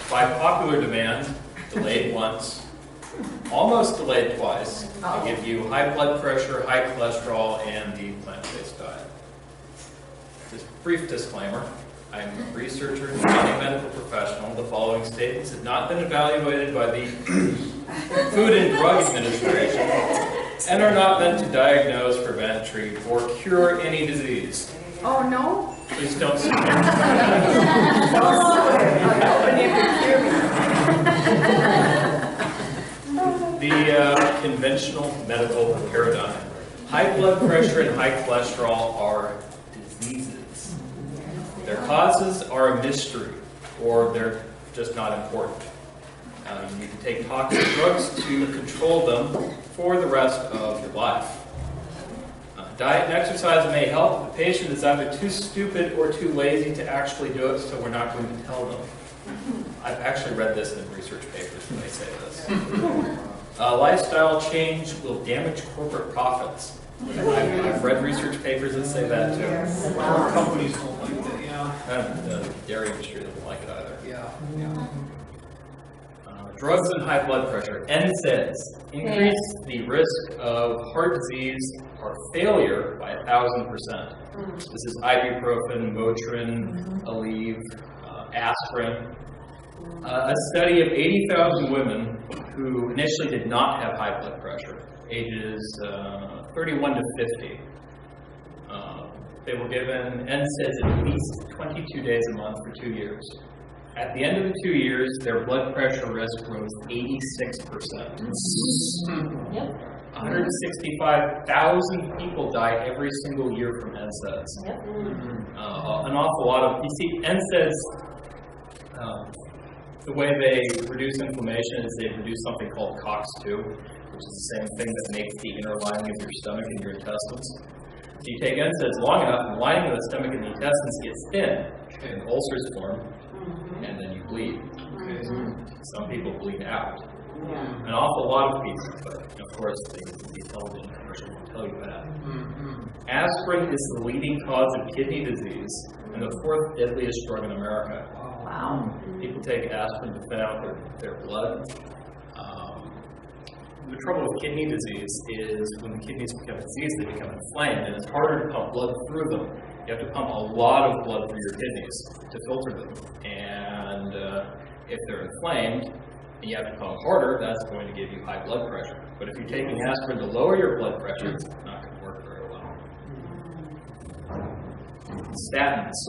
By popular demand, delayed once, almost delayed twice. I give you high blood pressure, high cholesterol, and the plant-based diet. Just a brief disclaimer. I'm a researcher, not a medical professional. The following statements have not been evaluated by the Food and Drug Administration and are not meant to diagnose, prevent, treat, or cure any disease. Oh, no? Please don't sue me. The conventional medical paradigm. High blood pressure and high cholesterol are diseases. Their causes are a mystery, or they're just not important. You need to take toxic drugs to control them for the rest of your life. Diet and exercise may help. The patient is either too stupid or too lazy to actually do it, so we're not going to tell them. I've actually read this in research papers when they say this. Lifestyle change will damage corporate profits. I've read research papers that say that too. Companies don't like that, yeah. The dairy industry doesn't like it either. Yeah. Drugs and high blood pressure. NSAIDs increase the risk of heart disease or failure by 1,000%. This is ibuprofen, Motrin, Aleve, aspirin. A study of 80,000 women who initially did not have high blood pressure, ages 31 to 50. They were given NSAIDs at least 22 days a month for 2 years. At the end of the 2 years, their blood pressure risk rose 86%. 165,000 people die every single year from NSAIDs. An awful lot of, you see, NSAIDs, the way they reduce inflammation is they reduce something called COX-2, which is the same thing that makes the inner lining of your stomach and your intestines. So you take NSAIDs long enough, and the lining of the stomach and the intestines gets thin, and ulcers form, and then you bleed. Some people bleed out. An awful lot of people, but of course the television commercial will tell you that. Aspirin is the leading cause of kidney disease and the 4th deadliest drug in America. Wow. People take aspirin to thin out their blood. The trouble with kidney disease is when the kidneys become diseased, they become inflamed, and it's harder to pump blood through them. You have to pump a lot of blood through your kidneys to filter them. And if they're inflamed, and you have to pump harder, that's going to give you high blood pressure. But if you're taking aspirin to lower your blood pressure, it's not going to work very well. Statins.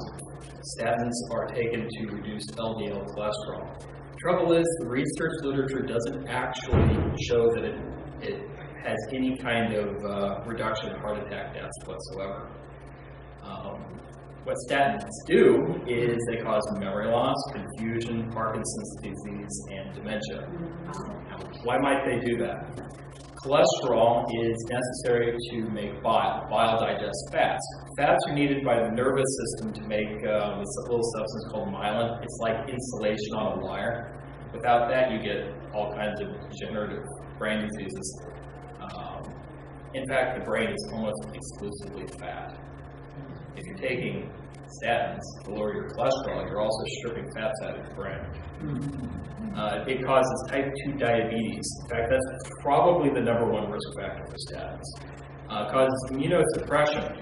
Statins are taken to reduce LDL cholesterol. The trouble is, the research literature doesn't actually show that it has any kind of reduction in heart attack deaths whatsoever. What statins do is they cause memory loss, confusion, Parkinson's disease, and dementia. Now, why might they do that? Cholesterol is necessary to make bile. Bile digests fats. Fats are needed by the nervous system to make this little substance called myelin. It's like insulation on a wire. Without that, you get all kinds of degenerative brain diseases. In fact, the brain is almost exclusively fat. If you're taking statins to lower your cholesterol, you're also stripping fats out of your brain. It causes type 2 diabetes. In fact, that's probably the #1 risk factor for statins. It causes immunosuppression.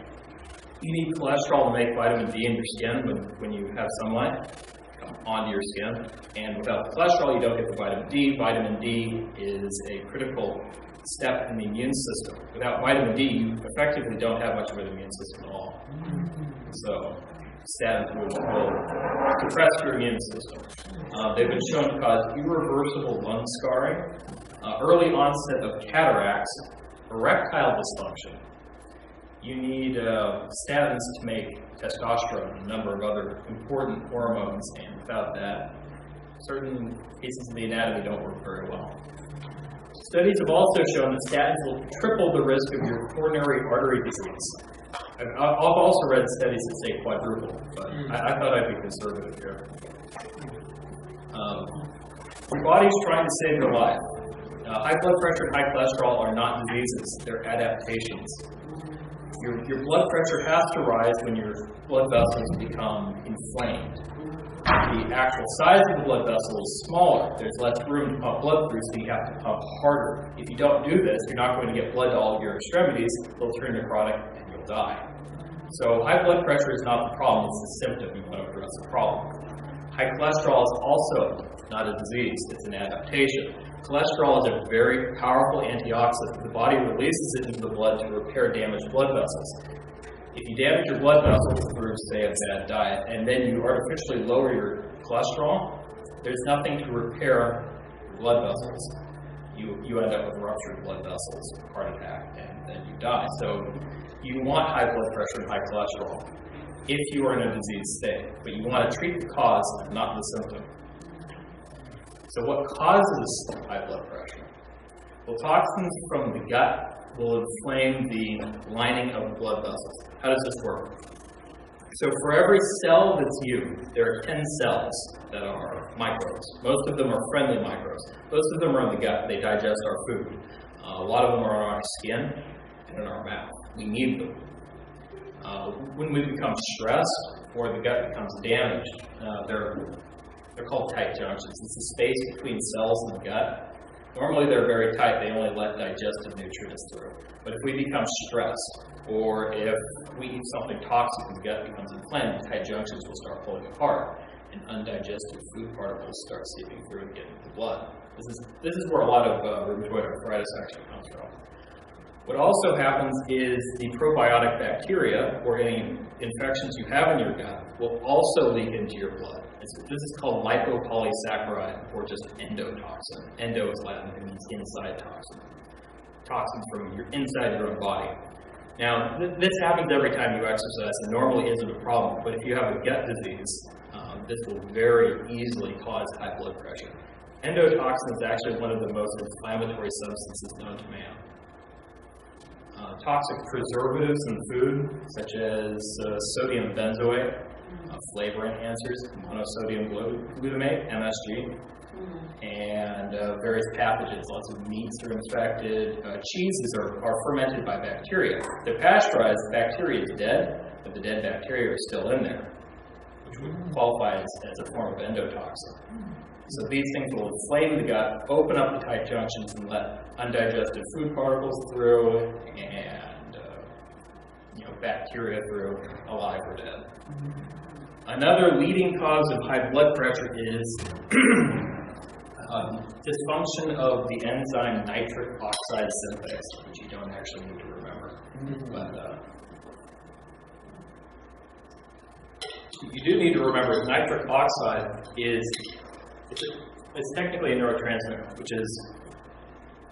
You need cholesterol to make vitamin D in your skin when you have sunlight come onto your skin. And without the cholesterol, you don't get the vitamin D. Vitamin D is a critical step in the immune system. Without vitamin D, you effectively don't have much of an immune system at all. So, statins will suppress your immune system. They've been shown to cause irreversible lung scarring, early onset of cataracts, erectile dysfunction. You need statins to make testosterone and a number of other important hormones, and without that, certain pieces of the anatomy don't work very well. Studies have also shown that statins will triple the risk of your coronary artery disease. I've also read studies that say quadruple, but I thought I'd be conservative here. Your body's trying to save your life. High blood pressure and high cholesterol are not diseases, they're adaptations. Your blood pressure has to rise when your blood vessels become inflamed. The the actual size of the blood vessel is smaller. There's less room to pump blood through, so you have to pump harder. If you don't do this, you're not going to get blood to all of your extremities. They'll turn necrotic and you'll die. So high blood pressure is not the problem, it's the symptom. You want to address the problem. High cholesterol is also not a disease, it's an adaptation. Cholesterol is a very powerful antioxidant. The body releases it into the blood to repair damaged blood vessels. If you damage your blood vessels through, say, a bad diet, and then you artificially lower your cholesterol, there's nothing to repair your blood vessels. You end up with ruptured blood vessels, heart attack, and then you die. So you want high blood pressure and high cholesterol if you are in a disease state, but you want to treat the cause, not the symptom. So what causes high blood pressure? Well, toxins from the gut will inflame the lining of blood vessels. How does this work? So for every cell that's you, there are 10 cells that are microbes. Most of them are friendly microbes. Most of them are in the gut. They digest our food. A lot of them are on our skin and in our mouth. We need them. When we become stressed or the gut becomes damaged, they're called tight junctions. It's the space between cells in the gut. Normally they're very tight, they only let digestive nutrients through. But if we become stressed, or if we eat something toxic and the gut becomes inflamed, the tight junctions will start pulling apart, and undigested food particles start seeping through and getting into the blood. This is where a lot of rheumatoid arthritis actually comes from. What also happens is the probiotic bacteria, or any infections you have in your gut, will also leak into your blood. This is called lipopolysaccharide, or just endotoxin. Endo is Latin, it means inside toxin. Toxins from your inside your own body. Now, this happens every time you exercise, and normally isn't a problem, but if you have a gut disease, this will very easily cause high blood pressure. Endotoxin is actually one of the most inflammatory substances known to man. Toxic preservatives in food, such as sodium benzoate, flavor enhancers, monosodium glutamate, MSG, and various pathogens. Lots of meats are infected. Cheeses are fermented by bacteria. They're pasteurized, the bacteria is dead, but the dead bacteria are still in there, which would qualify as a form of endotoxin. So these things will inflame the gut, open up the tight junctions, and let undigested food particles through, and bacteria through, alive or dead. Another leading cause of high blood pressure is dysfunction of the enzyme nitric oxide synthase, which you don't actually need to remember. But you do need to remember nitric oxide it's technically a neurotransmitter, which is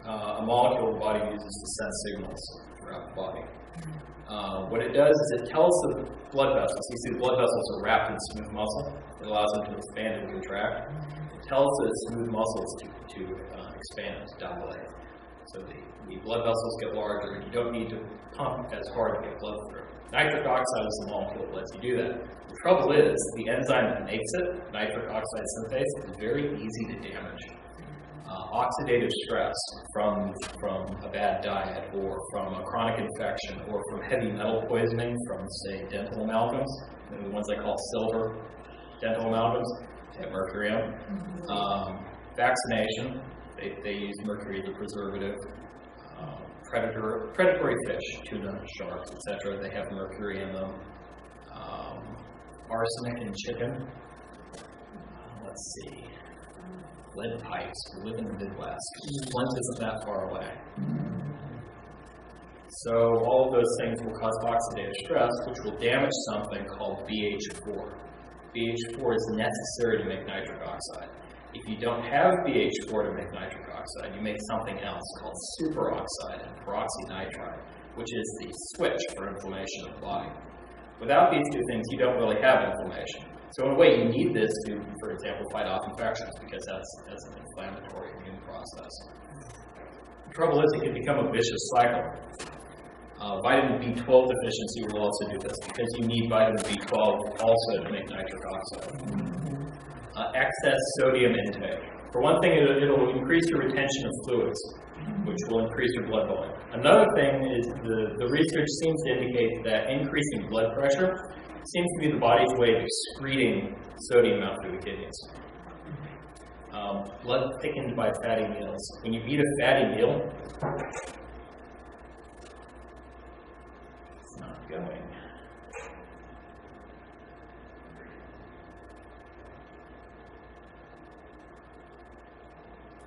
a molecule the body uses to send signals throughout the body. What it does is it tells the blood vessels, you see the blood vessels are wrapped in smooth muscle, it allows them to expand and contract. It tells the smooth muscles to expand, to dilate. So the blood vessels get larger, and you don't need to pump as hard to get blood through. Nitric oxide is the molecule that lets you do that. The trouble is, the enzyme that makes it, nitric oxide synthase, is very easy to damage. Oxidative stress from a bad diet, or from a chronic infection, or from heavy metal poisoning from, say, dental amalgams, the ones I call silver dental amalgams, they have mercury in them. Vaccination, they use mercury as a preservative. Predatory fish, tuna, sharks, etc., they have mercury in them. Arsenic in chicken. Let's see. Lead pipes. We live in the Midwest. Flint isn't that far away. So all of those things will cause oxidative stress, which will damage something called BH4. BH4 is necessary to make nitric oxide. If you don't have BH4 to make nitric oxide, you make something else called superoxide and peroxynitrite, which is the switch for inflammation of the body. Without these two things, you don't really have inflammation. So in a way, you need this to, for example, fight off infections, because that's an inflammatory immune process. The trouble is, it can become a vicious cycle. Vitamin B12 deficiency will also do this, because you need vitamin B12 also to make nitric oxide. Excess sodium intake. For one thing, it'll increase your retention of fluids, which will increase your blood volume. Another thing is the research seems to indicate that increasing blood pressure seems to be the body's way of excreting sodium out through the kidneys. Blood thickened by fatty meals. When you eat a fatty meal, it's not going.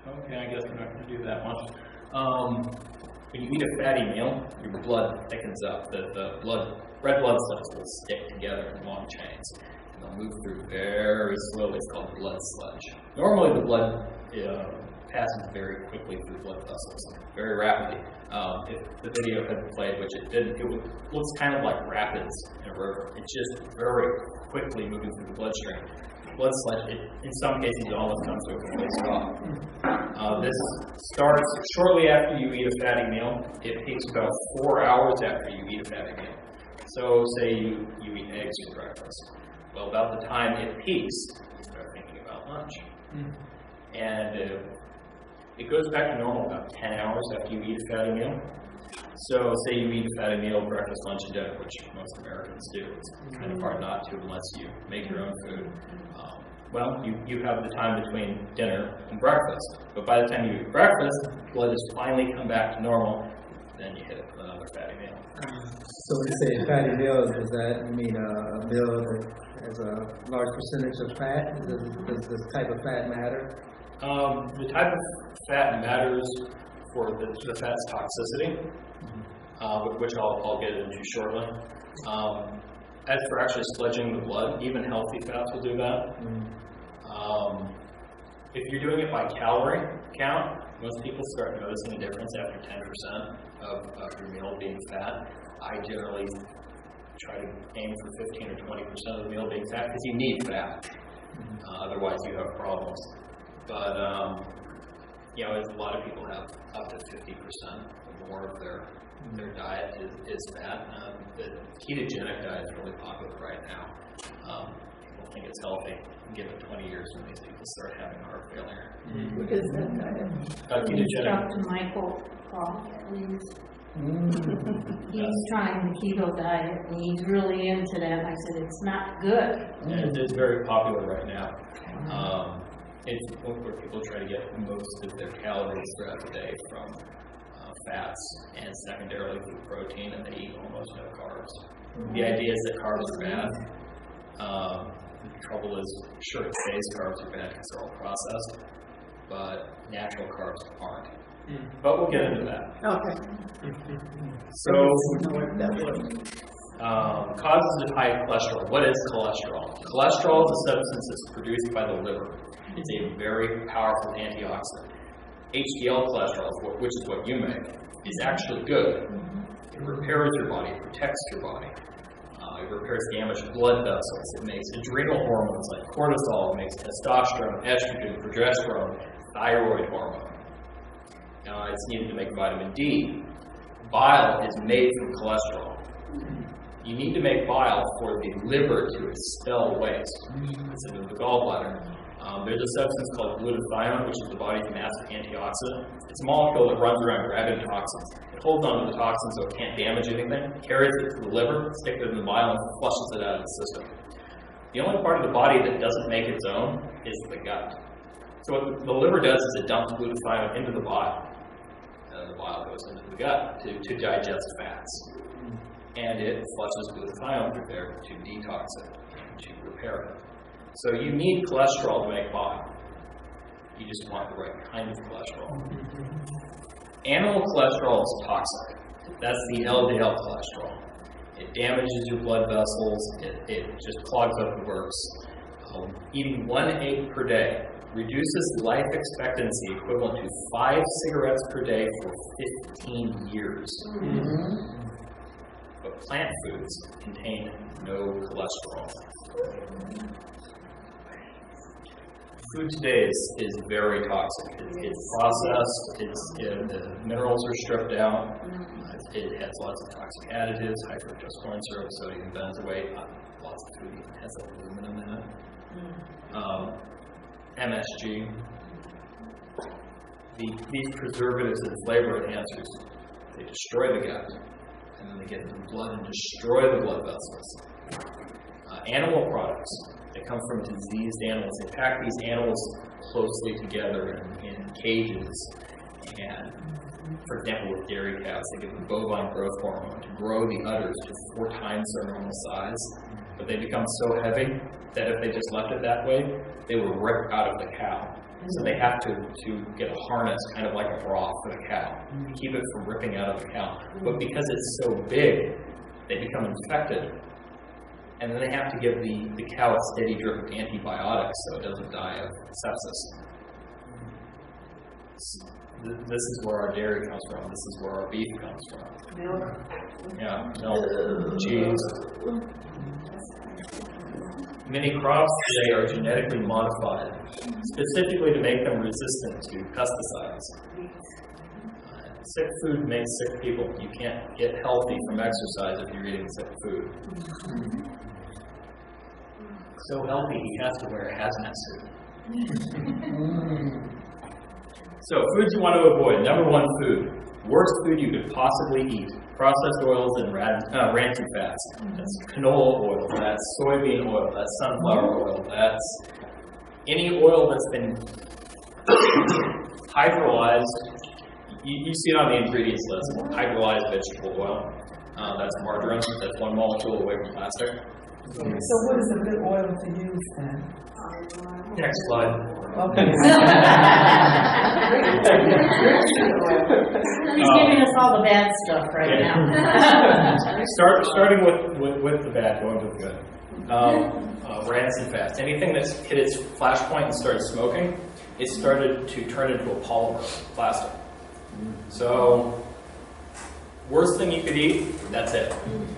Okay, I guess we're not going to do that much. When you eat a fatty meal, your blood thickens up. The red blood cells will stick together in long chains. And they'll move through very slowly. It's called blood sludge. Normally, the blood passes very quickly through blood vessels, very rapidly. If the video had played, which it didn't, it looks kind of like rapids in a river. It's just very quickly moving through the bloodstream. Blood sludge, in some cases, it almost comes to a complete stop. This starts shortly after you eat a fatty meal. It peaks about 4 hours after you eat a fatty meal. So, say you eat eggs for breakfast. Well, about the time it peaks, you start thinking about lunch. And it goes back to normal about 10 hours after you eat a fatty meal. So, say you eat a fatty meal, breakfast, lunch, and dinner, which most Americans do. It's kind of hard not to unless you make your own food. Well, you have the time between dinner and breakfast. But by the time you eat breakfast, blood has finally come back to normal. Then you hit it with another fatty meal. So when you say fatty meal, does that mean a meal that has a large percentage of fat? Does this type of fat matter? The type of fat matters for the fat's toxicity, which I'll get into shortly. As for actually sludging the blood, even healthy fats will do that. If you're doing it by calorie count, most people start noticing a difference after 10% of your meal being fat. I generally try to aim for 15 or 20% of the meal being fat because you need fat. Otherwise, you have problems. But a lot of people have up to 50% or more of their diet is fat. The ketogenic diet is really popular right now. People think it's healthy. Give it 20 years and these people start having heart failure. What is that diet? Ketogenic. Dr. Michael Paul, he's trying the keto diet and he's really into that. I said, it's not good. And it's very popular right now. It's where people try to get most of their calories throughout the day from fats and secondarily through protein, and they eat almost no carbs. The idea is that carbs are bad. The trouble is, sure, today's carbs are bad because they're all processed, but natural carbs aren't. But we'll get into that. Okay. So, causes of high cholesterol. What is cholesterol? Cholesterol is a substance that's produced by the liver. It's a very powerful antioxidant. HDL cholesterol, which is what you make, is actually good. It repairs your body, it protects your body. It repairs damaged blood vessels. It makes adrenal hormones like cortisol. It makes testosterone, estrogen, progesterone, thyroid hormone. It's needed to make vitamin D. Bile is made from cholesterol. You need to make bile for the liver to expel waste. It's in the gallbladder. There's a substance called glutathione, which is the body's massive antioxidant. It's a molecule that runs around grabbing toxins. It holds onto the toxins so it can't damage anything, carries it to the liver, sticks it in the bile, and flushes it out of the system. The only part of the body that doesn't make its own is the gut. So what the liver does is it dumps glutathione into the bile. And the bile goes into the gut to digest fats. And it flushes glutathione through there to detox it and to repair it. So you need cholesterol to make bile. You just want the right kind of cholesterol. Animal cholesterol is toxic. That's the LDL cholesterol. It damages your blood vessels. It just clogs up the works. Eating 1 egg per day reduces life expectancy equivalent to 5 cigarettes per day for 15 years. But plant foods contain no cholesterol. Food today is very toxic. It's processed, the minerals are stripped out, it has lots of toxic additives, high fructose corn syrup, sodium benzoate, lots of food even has aluminum in it. MSG. These preservatives and flavor enhancers, they destroy the gut, and then they get into the blood and destroy the blood vessels. Animal products that come from diseased animals, they pack these animals closely together in cages. And for example, with dairy cows, they give them bovine growth hormone to grow the udders to 4 times their normal size. But they become so heavy that if they just left it that way, they would rip out of the cow. So they have to get a harness, kind of like a bra for the cow, to keep it from ripping out of the cow. But because it's so big, they become infected. And then they have to give the cow a steady drip of antibiotics so it doesn't die of sepsis. This is where our dairy comes from. This is where our beef comes from. Milk. Yeah, milk, cheese. Many crops today are genetically modified, specifically to make them resistant to pesticides. Sick food makes sick people. You can't get healthy from exercise if you're eating sick food. So healthy, he has to wear a hazmat suit. So, foods you want to avoid. Number 1, food. Worst food you could possibly eat. Processed oils and rancid fats. That's canola oil, that's soybean oil, that's sunflower oil, that's any oil that's been hydrolyzed. You see it on the ingredients list. Hydrolyzed vegetable oil. That's margarine. That's 1 molecule away from plastic. So what is a good oil to use then? Next slide. Okay. He's giving us all the bad stuff right now. Starting with the bad, going to the good. Rancid fats. Anything that's hit its flash point and started smoking, it started to turn into a polymer, plastic. So, worst thing you could eat, that's it.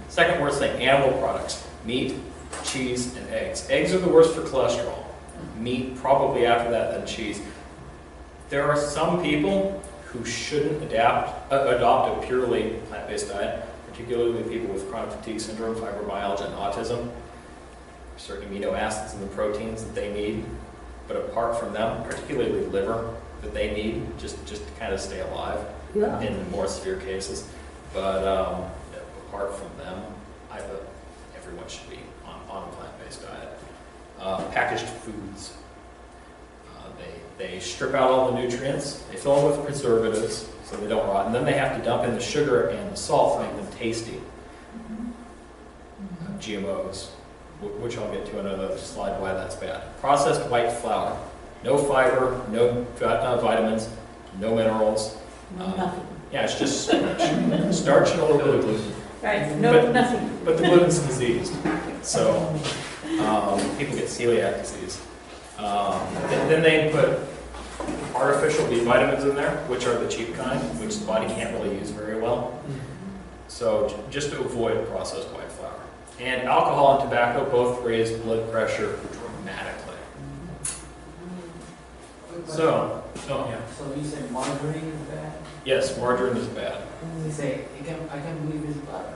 Second worst thing, animal products. Meat, cheese, and eggs. Eggs are the worst for cholesterol. Meat, probably after that, then cheese. There are some people who shouldn't adopt a purely plant-based diet, particularly people with chronic fatigue syndrome, fibromyalgia, and autism. Certain amino acids and the proteins that they need, but apart from them, particularly liver that they need just to kind of stay alive in more severe cases. But apart from them, everyone should be on a plant-based diet. Packaged foods. They strip out all the nutrients, they fill them with preservatives so they don't rot, and then they have to dump in the sugar and the salt to make them tasty. GMOs, which I'll get to in another slide why that's bad. Processed white flour. No fiber, no vitamins, no minerals. Nothing. Yeah, it's just starch. Starch and a little bit of gluten. Right, nothing. But the gluten's diseased, so people get celiac disease. Then they put artificial B vitamins in there, which are the cheap kind, which the body can't really use very well. So just to avoid processed white flour. And alcohol and tobacco both raise blood pressure dramatically. So you say margarine is bad? Yes, margarine is bad. You say, I can believe it's butter.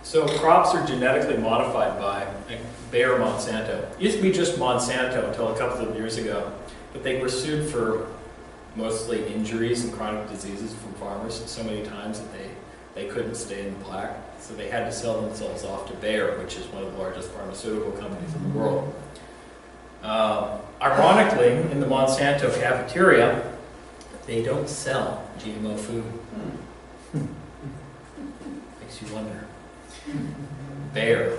So crops are genetically modified by Bayer Monsanto. It used to be just Monsanto until a couple of years ago, but they were sued for mostly injuries and chronic diseases from farmers so many times that they couldn't stay in the black, so they had to sell themselves off to Bayer, which is one of the largest pharmaceutical companies in the world. Ironically, in the Monsanto cafeteria, they don't sell GMO food. Makes you wonder. Bayer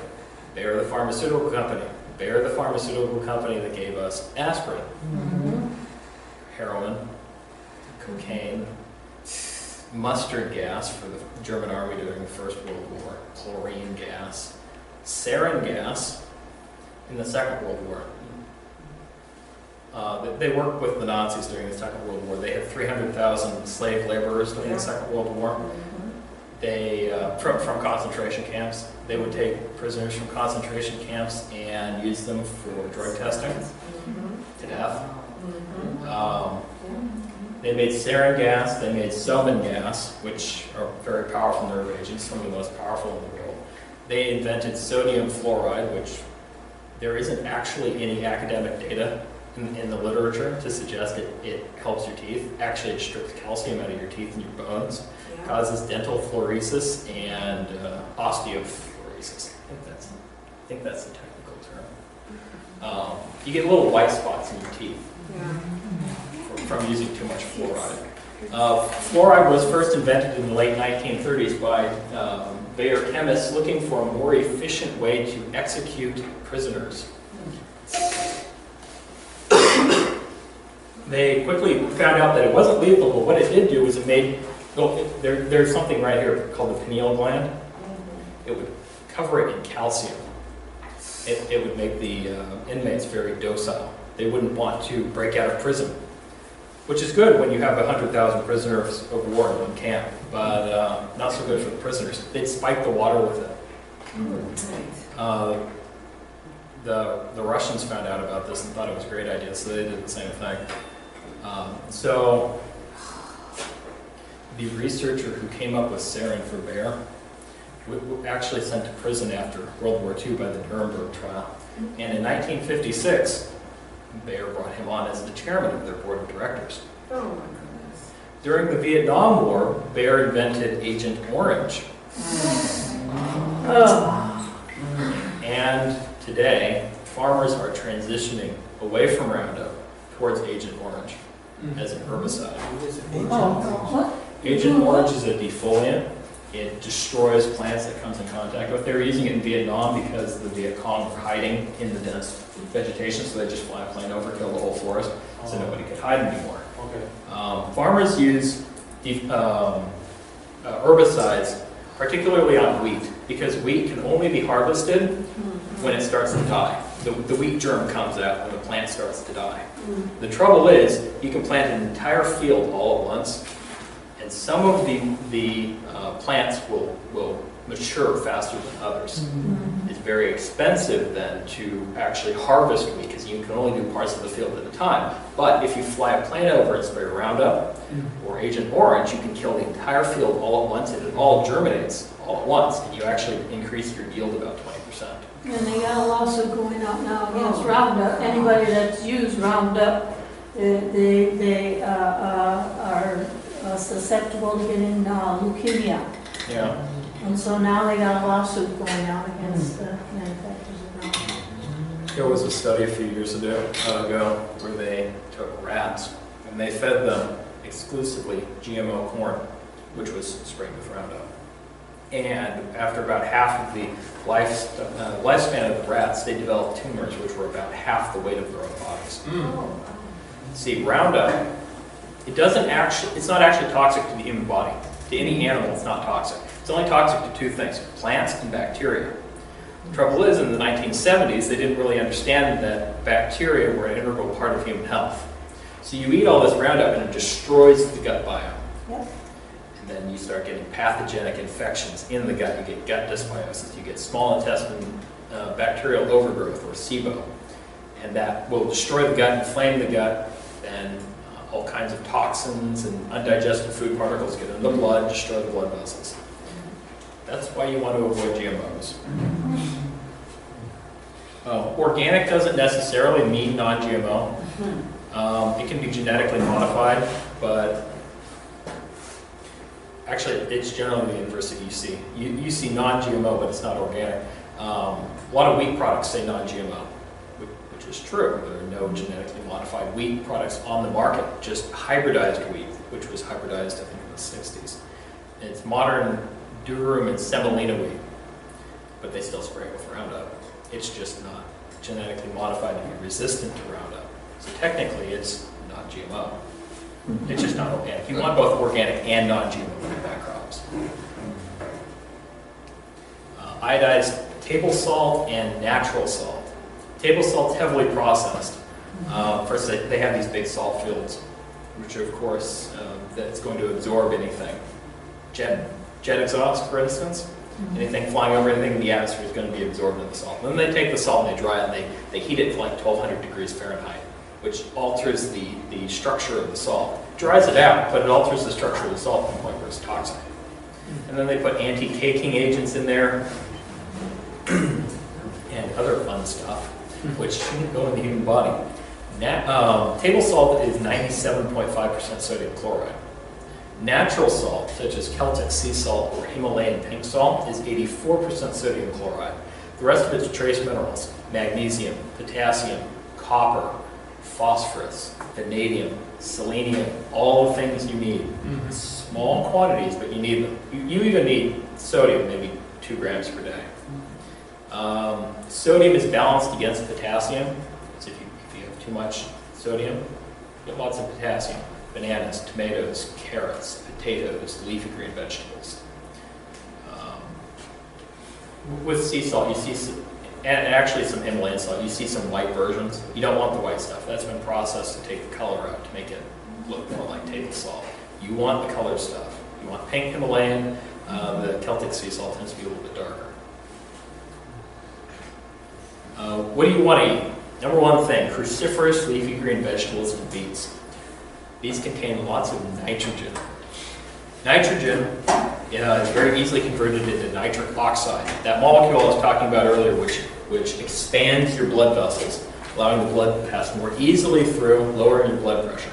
the pharmaceutical company. Bayer the pharmaceutical company that gave us aspirin, heroin, cocaine, mustard gas for the German army during the First World War, chlorine gas, sarin gas in the Second World War. They worked with the Nazis during the Second World War. They had 300,000 slave laborers during the Second World War. They, from concentration camps, they would take prisoners from concentration camps and use them for drug testing to death. They made sarin gas, they made Selman gas, which are very powerful nerve agents, some of the most powerful in the world. They invented sodium fluoride, which there isn't actually any academic data in the literature to suggest it helps your teeth. Actually, it strips calcium out of your teeth and your bones, causes dental fluorosis and osteofluorosis. I think that's the technical term. You get little white spots in your teeth from using too much fluoride. Fluoride was first invented in the late 1930s by Bayer chemists looking for a more efficient way to execute prisoners. They quickly found out that it wasn't lethal, but what it did do was it made, well, there's something right here called the pineal gland. It would cover it in calcium. It would make the inmates very docile. They wouldn't want to break out of prison, which is good when you have 100,000 prisoners of war in one camp, but not so good for the prisoners. They'd spike the water with it. The Russians found out about this and thought it was a great idea, so they did the same thing. So the researcher who came up with sarin for Bayer was actually sent to prison after World War II by the Nuremberg trial. And in 1956, Bayer brought him on as the chairman of their board of directors. Oh my goodness. During the Vietnam War, Bayer invented Agent Orange. And today, farmers are transitioning away from Roundup towards Agent Orange as an herbicide. Agent Orange is a defoliant. It destroys plants that comes in contact with. They were using it in Vietnam because the Viet Cong were hiding in the dense vegetation, so they just fly a plane over, kill the whole forest, so nobody could hide anymore. Farmers use herbicides, particularly on wheat, because wheat can only be harvested when it starts to die. The wheat germ comes out when the plant starts to die. The trouble is, you can plant an entire field all at once, and some of the plants will mature faster than others. It's very expensive then to actually harvest wheat because you can only do parts of the field at a time. But if you fly a plane over and spray Roundup or Agent Orange, you can kill the entire field all at once, and it all germinates all at once, and you actually increase your yield about 20%. And they got a lawsuit going out now against Roundup. Anybody that's used Roundup, they are susceptible to getting leukemia. Yeah. And so now they got a lawsuit going out against the manufacturers of Roundup. There was a study a few years ago where they took rats and they fed them exclusively GMO corn, which was sprayed with Roundup. And after about half of the lifespan of the rats, they developed tumors which were about half the weight of their own bodies. See, Roundup, it's not actually toxic to the human body. To any animal, it's not toxic. It's only toxic to two things, plants and bacteria. The trouble is, in the 1970s, they didn't really understand that bacteria were an integral part of human health. So you eat all this Roundup and it destroys the gut biome. Yep. And then you start getting pathogenic infections in the gut. You get gut dysbiosis. You get small intestine bacterial overgrowth, or SIBO. And that will destroy the gut, inflame the gut, and all kinds of toxins and undigested food particles get in the blood, destroy the blood vessels. That's why you want to avoid GMOs. Organic doesn't necessarily mean non-GMO. It can be genetically modified, but actually it's generally the inverse that you see. You see non-GMO, but it's not organic. A lot of wheat products say non-GMO, which is true. There are no genetically modified wheat products on the market, just hybridized wheat, which was hybridized, I think, in the 60s. And it's modern durum and semolina wheat, but they still spray it with Roundup. It's just not genetically modified to be resistant to Roundup. So technically, it's not GMO. It's just not organic. You want both organic and non-GMO feedback crops. Iodized table salt and natural salt. Table salt's heavily processed. First, they have these big salt fields, which are, of course, that's going to absorb anything. Jet exhaust, for instance, anything flying over anything in the atmosphere is going to be absorbed in the salt. And then they take the salt and they dry it, and they heat it to like 1200 degrees Fahrenheit, which alters the structure of the salt. It dries it out, but it alters the structure of the salt to the point where it's toxic. And then they put anti-caking agents in there and other fun stuff, which shouldn't go in the human body. Table salt is 97.5% sodium chloride. Natural salt, such as Celtic sea salt or Himalayan pink salt, is 84% sodium chloride. The rest of it's trace minerals: magnesium, potassium, copper, phosphorus, vanadium, selenium, all the things you need. Small quantities, but you need them. You even need sodium, maybe 2 grams per day. Sodium is balanced against potassium. So if you have too much sodium, you get lots of potassium. Bananas, tomatoes, carrots, potatoes, leafy green vegetables. With sea salt, you see, and actually some Himalayan salt, you see some white versions. You don't want the white stuff. That's been processed to take the color out to make it look more like table salt. You want the colored stuff. You want pink Himalayan. The Celtic sea salt tends to be a little bit darker. What do you want to eat? Number one thing, cruciferous leafy green vegetables and beets. These contain lots of nitrogen. Nitrogen is very easily converted into nitric oxide. That molecule I was talking about earlier, which expands your blood vessels, allowing the blood to pass more easily through, lowering your blood pressure.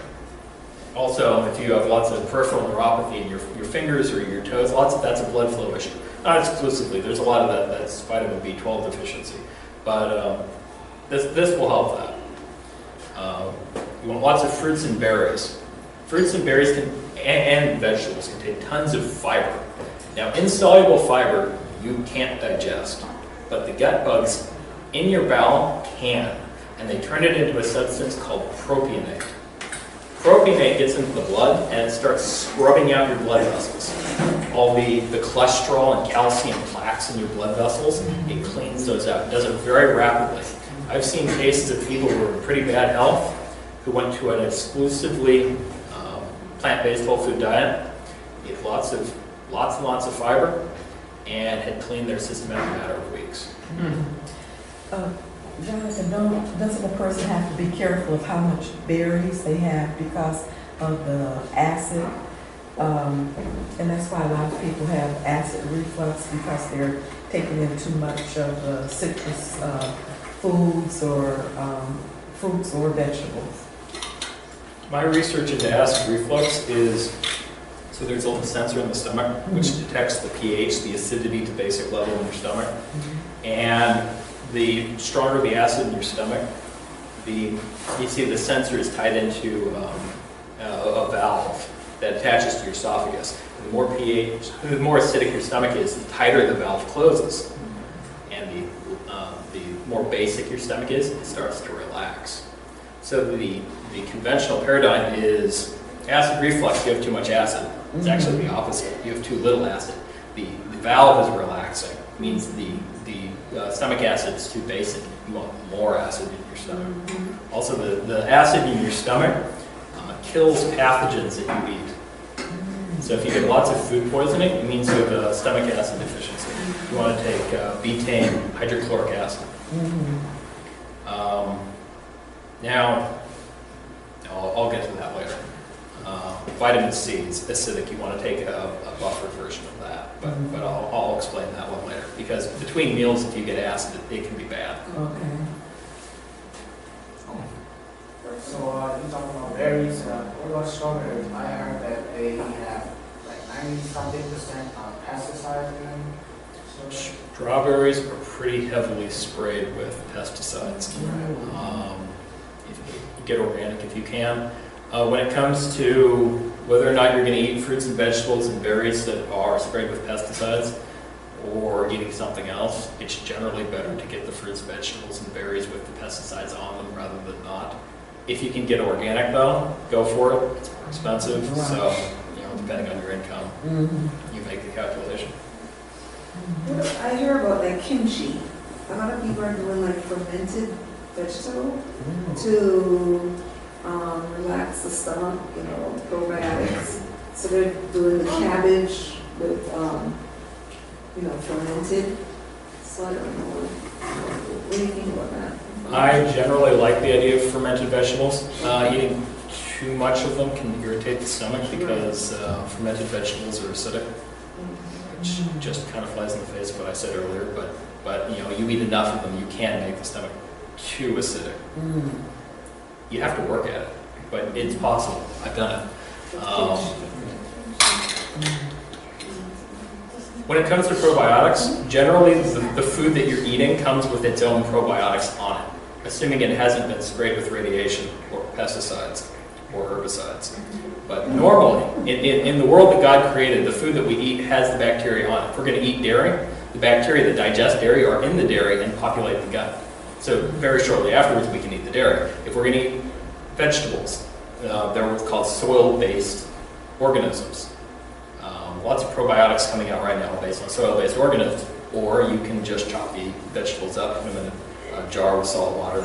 Also, if you have lots of peripheral neuropathy in your fingers or your toes, that's a blood flow issue. Not exclusively. There's a lot of that that's vitamin B12 deficiency. But this will help that. You want lots of fruits and berries. Fruits and berries and vegetables contain tons of fiber. Now, insoluble fiber you can't digest, but the gut bugs in your bowel can, and they turn it into a substance called propionate. Propionate gets into the blood and it starts scrubbing out your blood vessels. All the cholesterol and calcium plaques in your blood vessels, it cleans those out. It does it very rapidly. I've seen cases of people who are in pretty bad health who went to an exclusively plant-based whole food diet, ate lots and lots of fiber, and had cleaned their system in a matter of weeks. Jonathan, doesn't a person have to be careful of how much berries they have because of the acid? And that's why a lot of people have acid reflux because they're taking in too much of citrus foods or fruits or vegetables. My research into acid reflux is, so there's a little sensor in the stomach which detects the pH, the acidity to basic level in your stomach. And the stronger the acid in your stomach, you see the sensor is tied into a valve that attaches to your esophagus. The more pH, the more acidic your stomach is, the tighter the valve closes. And the more basic your stomach is, it starts to relax. So the conventional paradigm is acid reflux, you have too much acid. It's actually the opposite. You have too little acid. The valve is relaxing. It means the stomach acid is too basic. You want more acid in your stomach. Also, the acid in your stomach kills pathogens that you eat. So if you get lots of food poisoning, it means you have a stomach acid deficiency. You want to take betaine hydrochloric acid. Now, I'll get to that later. Vitamin C is acidic. You want to take a buffer version of that, but I'll explain that one later. Because between meals, if you get acid, it can be bad. Okay. So you talking about berries, what about strawberries? I heard that they have like 90-something% pesticides in them. Strawberries are pretty heavily sprayed with pesticides. If you get organic if you can. When it comes to whether or not you're going to eat fruits and vegetables and berries that are sprayed with pesticides or eating something else, it's generally better to get the fruits, vegetables, and berries with the pesticides on them rather than not. If you can get organic though, go for it. It's more expensive, so depending on your income, you make the calculation. I hear about like kimchi. A lot of people are doing like fermented vegetable to relax the stomach, probiotics. So they're doing the cabbage with, fermented. So I don't know. What do you think about that? I generally like the idea of fermented vegetables. Eating too much of them can irritate the stomach because fermented vegetables are acidic, which just kind of flies in the face of what I said earlier. But you eat enough of them, you can make the stomach too acidic. You have to work at it, but it's possible. I've done it. When it comes to probiotics, generally the food that you're eating comes with its own probiotics on it, assuming it hasn't been sprayed with radiation or pesticides or herbicides. But normally, in the world that God created, the food that we eat has the bacteria on it. If we're going to eat dairy, the bacteria that digest dairy are in the dairy and populate the gut. So very shortly afterwards, we can eat the dairy. If we're going to eat vegetables, they're what's called soil-based organisms. Lots of probiotics coming out right now based on soil-based organisms, or you can just chop the vegetables up, put them in a jar with salt water,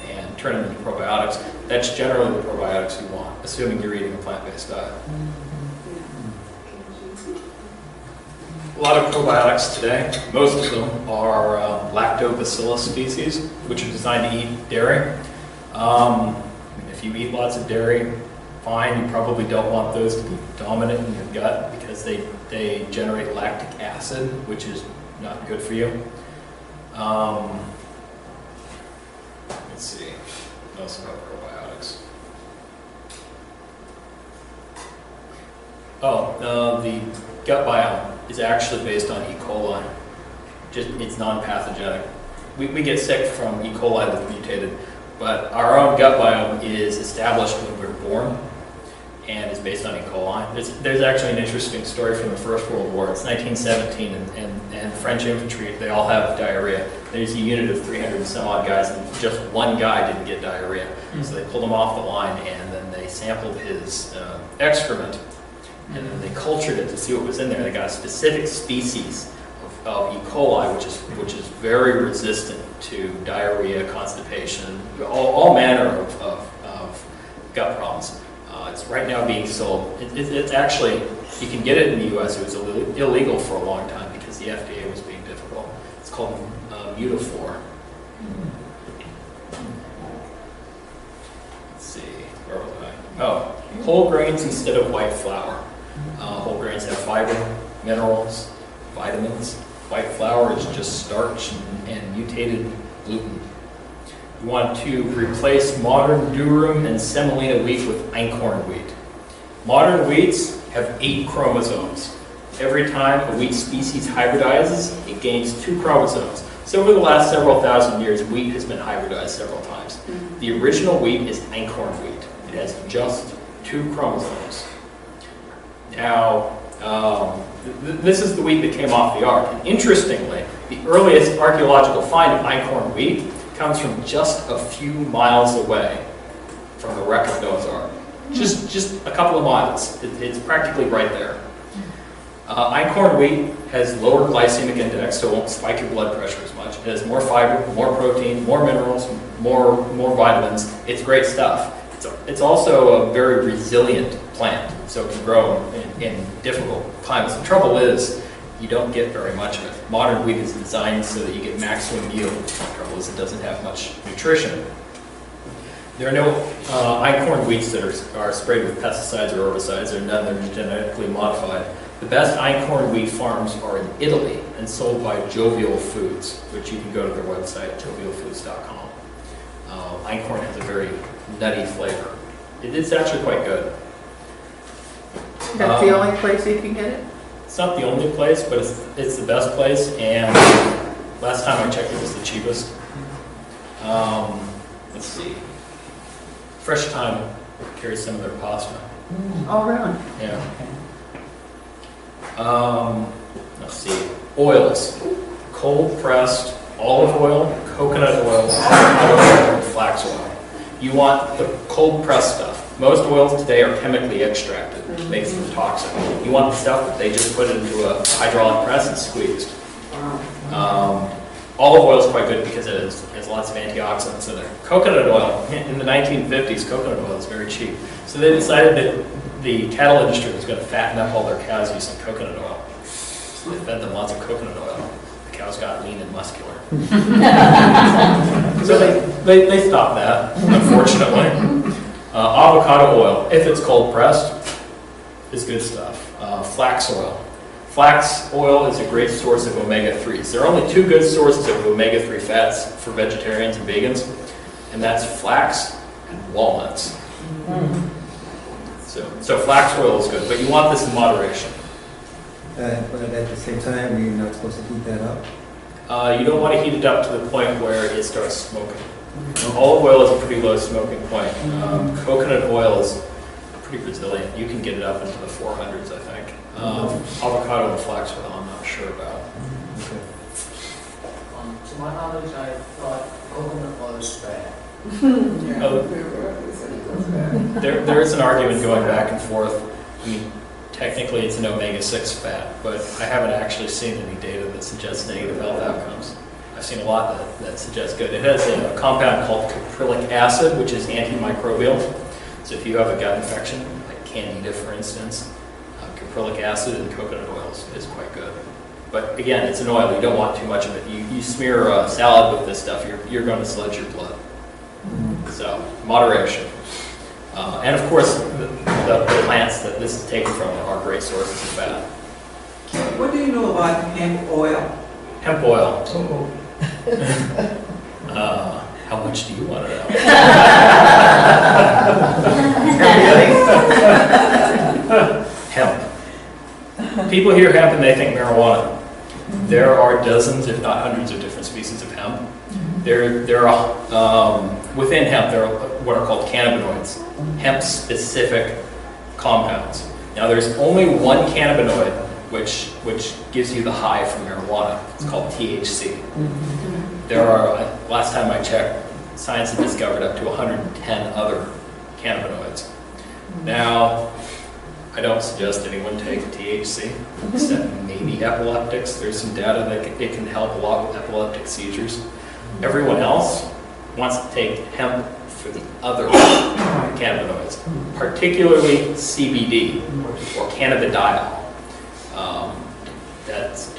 and turn them into probiotics. That's generally the probiotics you want, assuming you're eating a plant-based diet. A lot of probiotics today, most of them are lactobacillus species, which are designed to eat dairy. If you eat lots of dairy, fine. You probably don't want those to be dominant in your gut because they generate lactic acid, which is not good for you. Let's see, what else about probiotics? The gut biome is actually based on E. coli. It's non-pathogenic. We get sick from E. coli that's mutated, but our own gut biome is established when we're born and is based on E. coli. There's actually an interesting story from the First World War. It's 1917, and French infantry, they all have diarrhea. There's a unit of 300 and some odd guys, and just one guy didn't get diarrhea. So they pulled him off the line, and then they sampled his excrement, and then they cultured it to see what was in there. They got a specific species of E. coli, which is very resistant to diarrhea, constipation, all manner of gut problems. It's right now being sold. It's actually, you can get it in the U.S. It was illegal for a long time because the FDA was being difficult. It's called Mutaflor. Let's see, where was I? Oh, whole grains instead of white flour. Whole grains have fiber, minerals, vitamins. White flour is just starch and mutated gluten. You want to replace modern durum and semolina wheat with einkorn wheat. Modern wheats have 8 chromosomes. Every time a wheat species hybridizes, it gains 2 chromosomes. So over the last several thousand years, wheat has been hybridized several times. The original wheat is einkorn wheat. It has just 2 chromosomes. Now, this is the wheat that came off the ark. And interestingly, the earliest archaeological find of einkorn wheat comes from just a few miles away from the wreck of Noah's Ark. Just a couple of miles. It's practically right there. Einkorn wheat has lower glycemic index, so it won't spike your blood pressure as much. It has more fiber, more protein, more minerals, more vitamins. It's great stuff. It's also a very resilient plant, so it can grow in difficult climates. The trouble is, you don't get very much of it. Modern wheat is designed so that you get maximum yield. The trouble is it doesn't have much nutrition. There are no einkorn wheats that are sprayed with pesticides or herbicides. There are none that are genetically modified. The best einkorn wheat farms are in Italy and sold by Jovial Foods, which you can go to their website, jovialfoods.com. Einkorn has a very nutty flavor. It's actually quite good. That's the only place you can get it? It's not the only place, but it's the best place, and last time I checked it was the cheapest. Let's see. Fresh Thyme carries some of their pasta. Oh, really? Yeah. Let's see. Oils. Cold pressed olive oil, coconut oil, avocado oil, and flax oil. You want the cold pressed stuff. Most oils today are chemically extracted, which makes them toxic. You want the stuff that they just put into a hydraulic press and squeezed. Olive oil is quite good because it has lots of antioxidants in there. Coconut oil, in the 1950s, coconut oil was very cheap. So they decided that the cattle industry was going to fatten up all their cows using coconut oil. So they fed them lots of coconut oil. The cows got lean and muscular. So they stopped that, unfortunately. Avocado oil, if it's cold pressed, is good stuff. Flax oil. Flax oil is a great source of omega-3s. There are only 2 good sources of omega-3 fats for vegetarians and vegans, and that's flax and walnuts. So flax oil is good, but you want this in moderation. But at the same time, you're not supposed to heat that up. You don't want to heat it up to the point where it starts smoking. Olive oil is a pretty low smoking point. Coconut oil is pretty resilient. You can get it up into the 400s, I think. Avocado and flax oil, I'm not sure about. To my knowledge, I thought coconut oil is bad. There is an argument going back and forth. I mean, technically it's an omega-6 fat, but I haven't actually seen any data that suggests negative health outcomes. I've seen a lot that suggests good. It has a compound called caprylic acid, which is antimicrobial. So if you have a gut infection, like candida for instance, caprylic acid in coconut oil is quite good. But again, it's an oil. You don't want too much of it. You smear a salad with this stuff, you're going to sludge your blood. So moderation. And of course, the plants that this is taken from are great sources of fat. What do you know about hemp oil? Hemp oil. How much do you want to know? Hemp. People hear hemp and they think marijuana. There are dozens, if not hundreds, of different species of hemp. There are within hemp there are what are called cannabinoids, hemp-specific compounds. Now, there's only one cannabinoid which gives you the high from marijuana. It's called THC. There are, last time I checked, science had discovered up to 110 other cannabinoids. Now, I don't suggest anyone take THC, except maybe epileptics. There's some data that it can help a lot with epileptic seizures. Everyone else wants to take hemp for the other cannabinoids, particularly CBD or cannabidiol. That's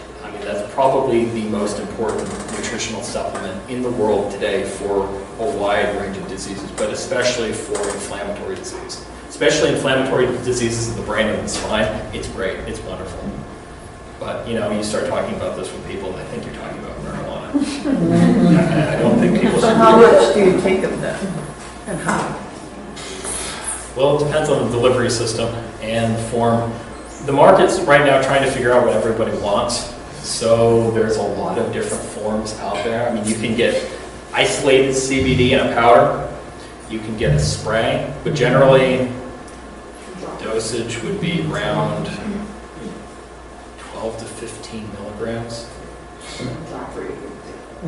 probably the most important nutritional supplement in the world today for a wide range of diseases, but especially for inflammatory disease. Especially inflammatory diseases of the brain and the spine, it's great, it's wonderful. But you start talking about this with people and they think you're talking about marijuana. I don't think people So should. how much do you take of that? And how? Well, it depends on the delivery system and the form. The market's right now trying to figure out what everybody wants. So there's a lot of different forms out there. I mean, you can get isolated CBD in a powder. You can get a spray, but generally dosage would be around 12 to 15 milligrams.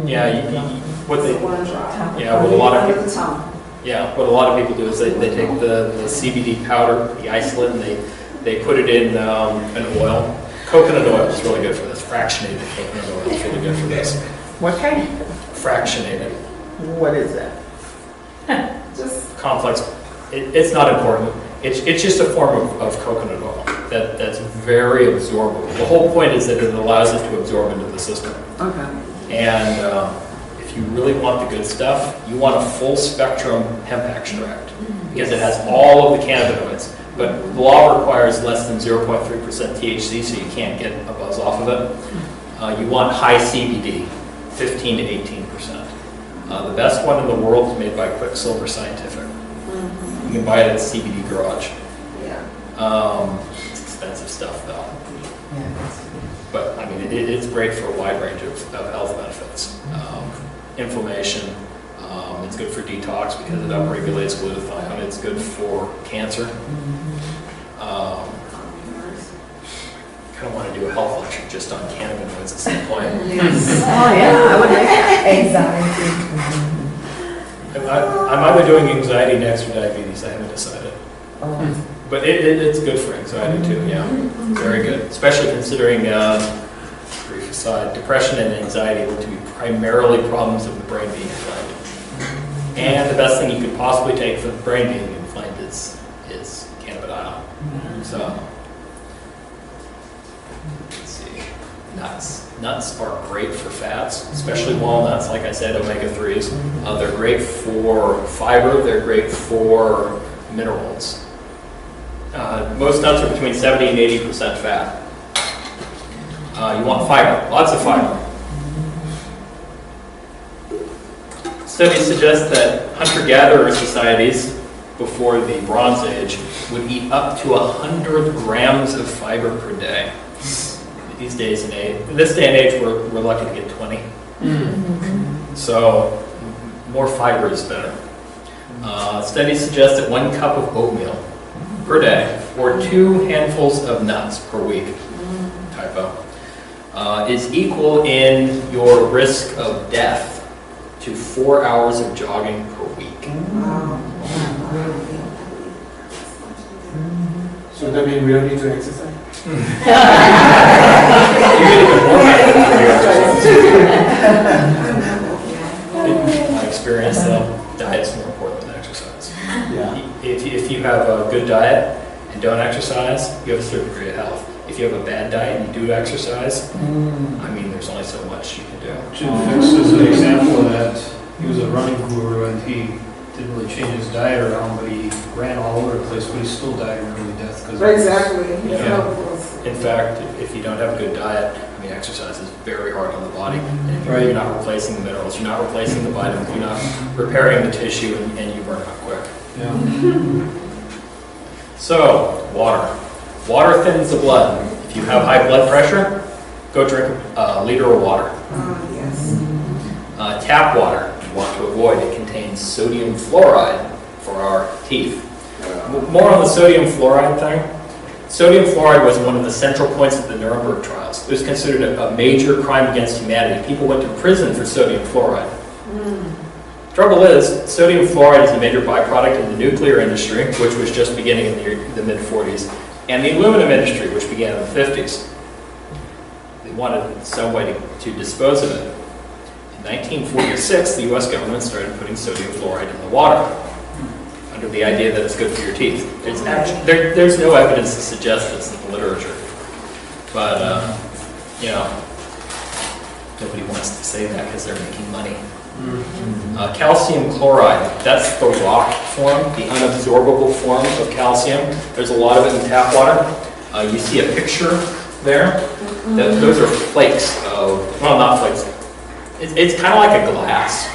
Yeah, what a lot of people do is they take the CBD powder, the isolate, and they put it in an oil. Coconut oil is really good for this. Fractionated coconut oil is really good for this. What kind? Fractionated. What is that? Just Complex. It's not important. It's just a form of coconut oil that's very absorbable. The whole point is that it allows it to absorb into the system. Okay. And if you really want the good stuff, you want a full spectrum hemp extract because it has all of the cannabinoids. But the law requires less than 0.3% THC, so you can't get a buzz off of it. You want high CBD, 15 to 18%. The best one in the world is made by Quicksilver Scientific. You can buy it at CBD Garage. It's expensive stuff though. But I mean, it's great for a wide range of health benefits. Inflammation, it's good for detox because it upregulates glutathione. It's good for cancer. I kind of want to do a health lecture just on cannabinoids at some point. Oh, yeah, I would like that. Anxiety. I'm either doing anxiety next or diabetes. I haven't decided. But it's good for anxiety too, yeah. Very good. Especially considering, brief aside, depression and anxiety look to be primarily problems of the brain being inflamed. And the best thing you could possibly take for the brain being inflamed is cannabidiol. So, let's see. Nuts are great for fats, especially walnuts, like I said, omega-3s. They're great for fiber, they're great for minerals. Most nuts are between 70 and 80% fat. You want fiber, lots of fiber. Studies suggest that hunter-gatherer societies before the Bronze Age would eat up to 100 grams of fiber per day. These days, in this day and age, we're lucky to get 20. So more fiber is better. Studies suggest that 1 cup of oatmeal per day or 2 handfuls of nuts per week, typo, is equal in your risk of death to 4 hours of jogging per week. So that means we don't need to exercise? You get even more in my experience, though, diet's more important than exercise. Yeah. If you have a good diet and don't exercise, you have a certain degree of health. If you have a bad diet and you do exercise, I mean, there's only so much you can do. Jim Fix is an example of that. He was a running guru and he didn't really change his diet around, but he ran all over the place, but he still died of early death. Exactly. Yeah. In fact, if you don't have a good diet, I mean, exercise is very hard on the body. And if you're not replacing the minerals, you're not replacing the vitamins, you're not repairing the tissue, and you burn out quick. Yeah. So, water. Water thins the blood. If you have high blood pressure, go drink a liter of water. Yes. Tap water, you want to avoid. It contains sodium fluoride for our teeth. More on the sodium fluoride thing. Sodium fluoride was one of the central points of the Nuremberg trials. It was considered a major crime against humanity. People went to prison for sodium fluoride. Trouble is, sodium fluoride is a major byproduct in the nuclear industry, which was just beginning in the mid-40s, and the aluminum industry, which began in the 50s. They wanted some way to dispose of it. In 1946, the US government started putting sodium fluoride in the water, under the idea that it's good for your teeth. There's no evidence to suggest this in the literature. But, you know, nobody wants to say that because they're making money. Calcium chloride, that's the rock form, the unabsorbable form of calcium. There's a lot of it in tap water. You see a picture there. Those are flakes of, well, not flakes. It's kind of like a glass.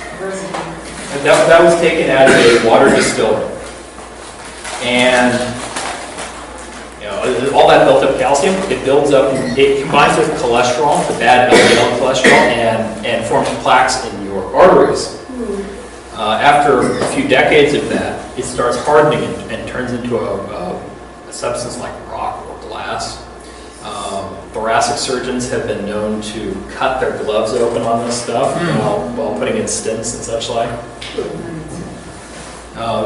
And that was taken out of a water distillery. And you know, all that built up calcium, it builds up, it combines with cholesterol, the bad LDL cholesterol, and forms plaques in your arteries. After a few decades of that, it starts hardening and turns into a substance like rock or glass. Thoracic surgeons have been known to cut their gloves open on this stuff while putting in stents and such like.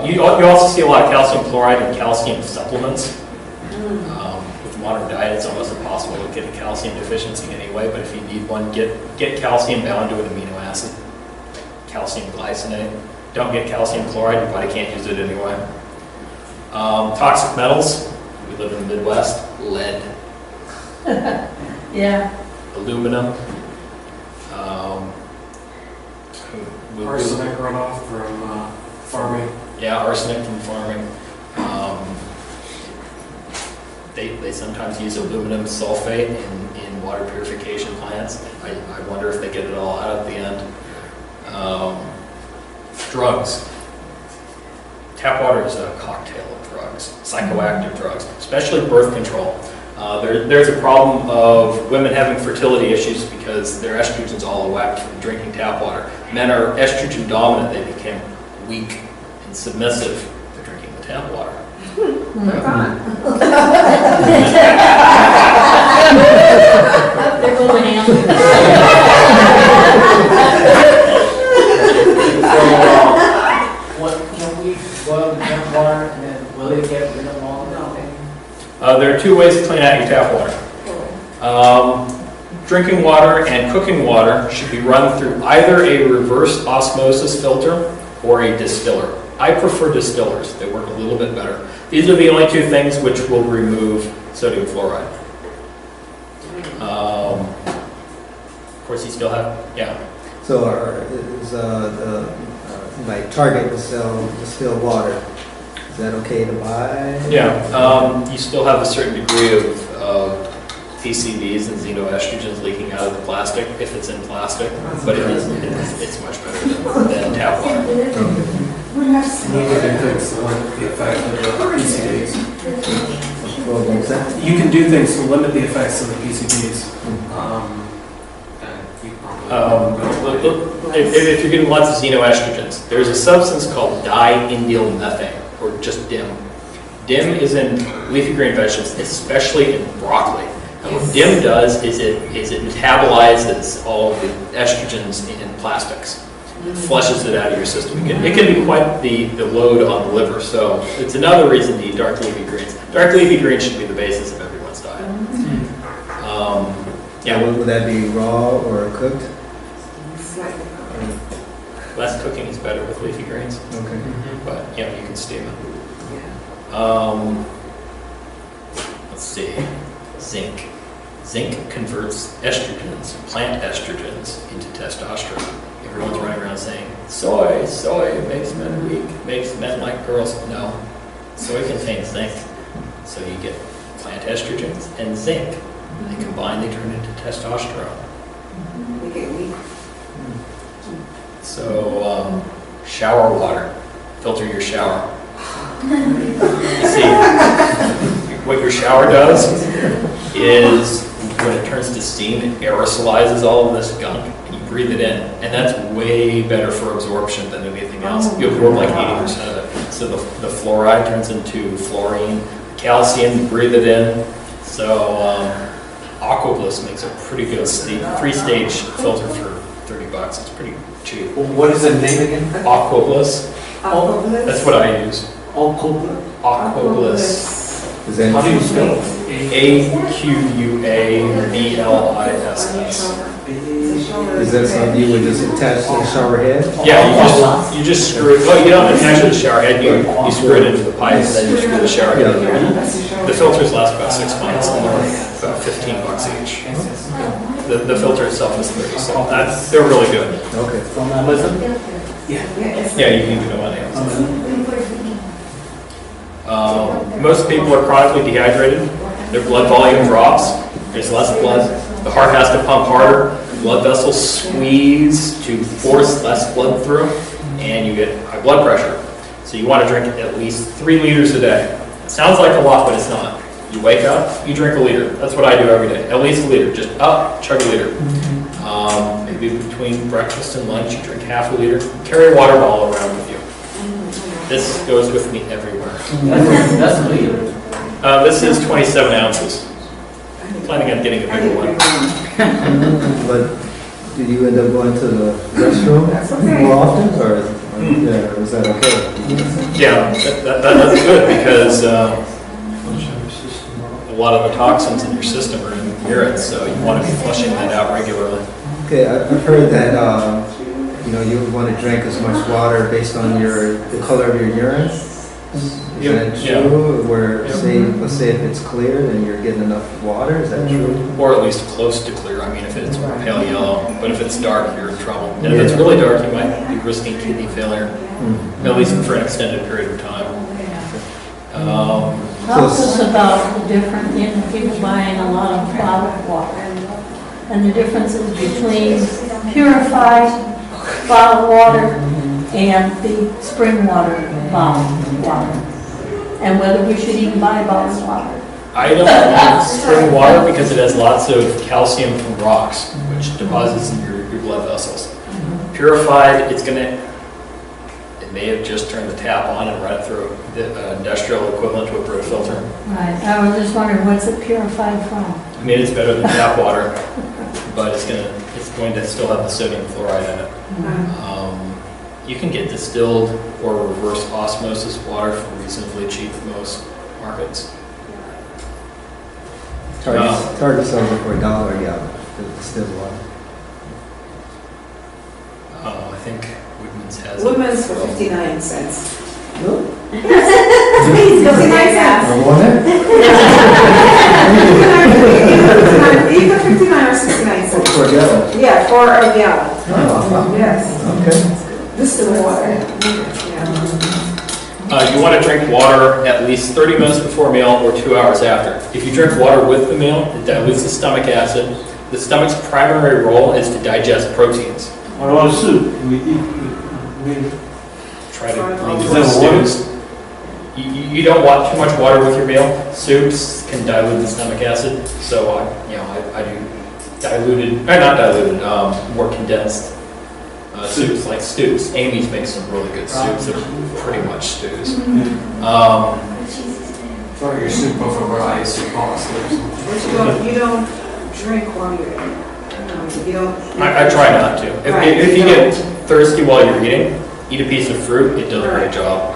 You also see a lot of calcium chloride and calcium supplements. With modern diet, it's almost impossible to get a calcium deficiency anyway, but if you need one, get calcium bound to an amino acid. Calcium glycinate. Don't get calcium chloride, your body can't use it anyway. Toxic metals, we live in the Midwest, lead. Yeah. Aluminum. Arsenic runoff from farming. Yeah, arsenic from farming. They sometimes use aluminum sulfate in water purification plants. I wonder if they get it all out at the end. Drugs. Tap water is a cocktail of drugs, psychoactive drugs, especially birth control. There's a problem of women having fertility issues because their estrogen's all whacked from drinking tap water. Men are estrogen dominant, they became weak and submissive for drinking the tap water. There goes the hand. What can we boil the tap water and then will it get rid of all the There are two ways to clean out your tap water. Drinking water and cooking water should be run through either a reverse osmosis filter or a distiller. I prefer distillers. They work a little bit better. These are the only two things which will remove sodium fluoride. Of course, you still have, yeah. So like Target will sell distilled water. Is that okay to buy? Yeah, you still have a certain degree of PCBs and xenoestrogens leaking out of the plastic if it's in plastic, but it's much better than tap water. Neither do things to limit the effect of the PCBs. Well, what's that? You can do things to limit the effects of the PCBs. If you're getting lots of xenoestrogens, there's a substance called diindylmethane, or just DIM. DIM is in leafy green vegetables, especially in broccoli. And what DIM does is it metabolizes all of the estrogens in plastics. It flushes it out of your system. It can be quite the load on the liver, so it's another reason to eat dark leafy greens. Dark leafy greens should be the basis of everyone's diet. Yeah, Would that be raw or cooked? less cooking is better with leafy greens, Okay. but you can steam it. Let's see, zinc. Zinc converts estrogens, plant estrogens, into testosterone. Everyone's running around saying, soy makes men weak, makes men like girls. No, soy contains zinc. So you get plant estrogens and zinc. They combine, they turn into testosterone. We get weak. So, shower water. Filter your shower. You see, what your shower does is when it turns to steam, it aerosolizes all of this gunk and you breathe it in. And that's way better for absorption than anything else. You absorb like 80% of it. So the fluoride turns into fluorine. Calcium, you breathe it in. So Aquabliss makes a pretty good three-stage filter for $30. It's pretty cheap. What is the name again? Aquabliss. Aquabliss? That's what I use. Aquabliss. Is that How do you spell it? AQUABLISS. Is that something you would just attach to the shower head? Yeah, you just screw it. Well, you don't attach it to the shower head. You screw it into the pipe, and then you screw the shower head in there. The filters last about 6 months, and they're about $15 each. The filter itself is $30, so they're really good. Okay. From Amazon? Yeah, you can do it on Amazon. Most people are chronically dehydrated. Their blood volume drops. There's less blood. The heart has to pump harder. Blood vessels squeeze to force less blood through, and you get high blood pressure. So you want to drink at least 3 liters a day. It sounds like a lot, but it's not. You wake up, you drink a liter. That's what I do every day. At least a liter. Just up, chug a liter. Maybe between breakfast and lunch, you drink half a liter. Carry a water bottle around with you. This goes with me everywhere. That's a liter. This is 27 ounces. I'm planning on getting a bigger one. But did you end up going to the restroom more often, or is that okay? Yeah, that's good because a lot of the toxins in your system are in urine, so you want to be flushing that out regularly. Okay, I've heard that you want to drink as much water based on the color of your urine. Is that true? Where let's say if it's clear, then you're getting enough water. Is that true? Or at least close to clear. I mean, if it's pale yellow, but if it's dark, you're in trouble. And if it's really dark, you might be risking kidney failure, at least for an extended period of time. Talk to us about the difference in people buying a lot of bottled water and the differences between purified bottled water and the spring water bottled water, and whether we should even buy bottled water. I don't like spring water because it has lots of calcium from rocks, which deposits in your blood vessels. Purified, it may have just turned the tap on and run it through the industrial equivalent to a Brita filter. Right. I was just wondering, what's it purified from? I mean, it's better than tap water, but it's going to still have the sodium fluoride in it. You can get distilled or reverse osmosis water for reasonably cheap in most markets. Target sells it for $1 a gallon. The distilled water. I think Woodman's has it. Women's for 59 cents. Really? Please, 59 cents. I want it. Either 59 or 69 cents. For a gallon. Yeah, for a gallon. Oh, Yes. okay. Distilled water. You want to drink water at least 30 minutes before meal or 2 hours after. If you drink water with the meal, it dilutes the stomach acid. The stomach's primary role is to digest proteins. What about soup? try to lean Is towards that water? stews. You don't want too much water with your meal. Soups can dilute the stomach acid, so I do diluted, or not diluted, more condensed soups, like stews. Amy's makes some really good soups that are pretty much stews. Throw your soup over ice or pasta or something. You don't drink while you're eating. No, you don't. I try not to. If you get thirsty while you're eating, eat a piece of fruit, it does a great job.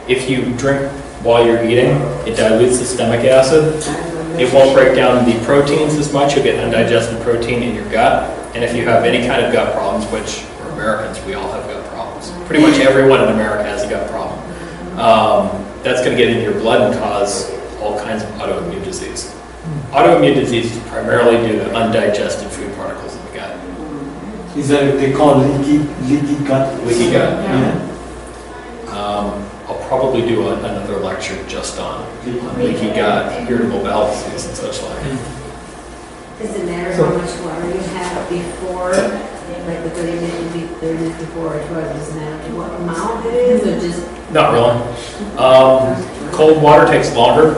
If you drink while you're eating, it dilutes the stomach acid. It won't break down the proteins as much. You'll get undigested protein in your gut. And if you have any kind of gut problems, which we're Americans, we all have gut problems. Pretty much everyone in America has a gut problem. That's going to get into your blood and cause all kinds of autoimmune disease. Autoimmune disease is primarily due to undigested food particles in the gut. Is that what they call leaky gut? Leaky gut. Yeah. I'll probably do another lecture just on leaky gut, irritable bowel disease, and such like. Does it matter how much water you have before, like the 30 minutes before or 12? Does it matter what amount it is, or just? Not really. Cold water takes longer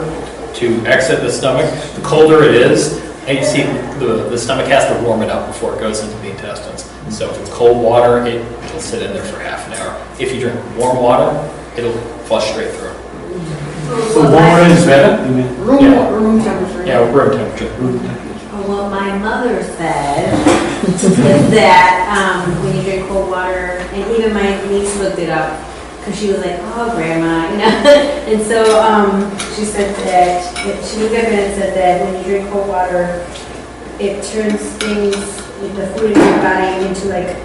to exit the stomach. The colder it is, and you see the stomach has to warm it up before it goes into the intestines. So if it's cold water, it'll sit in there for half an hour. If you drink warm water, it'll flush straight through. So warmer is better? You mean? Room temperature. Yeah, room temperature. Room temperature. What my mother said is that when you drink cold water, and even my niece looked it up, because she was like, "Oh, Grandma," you know. And so she said that she looked up and said that when you drink cold water, it turns things, the food in your body, into like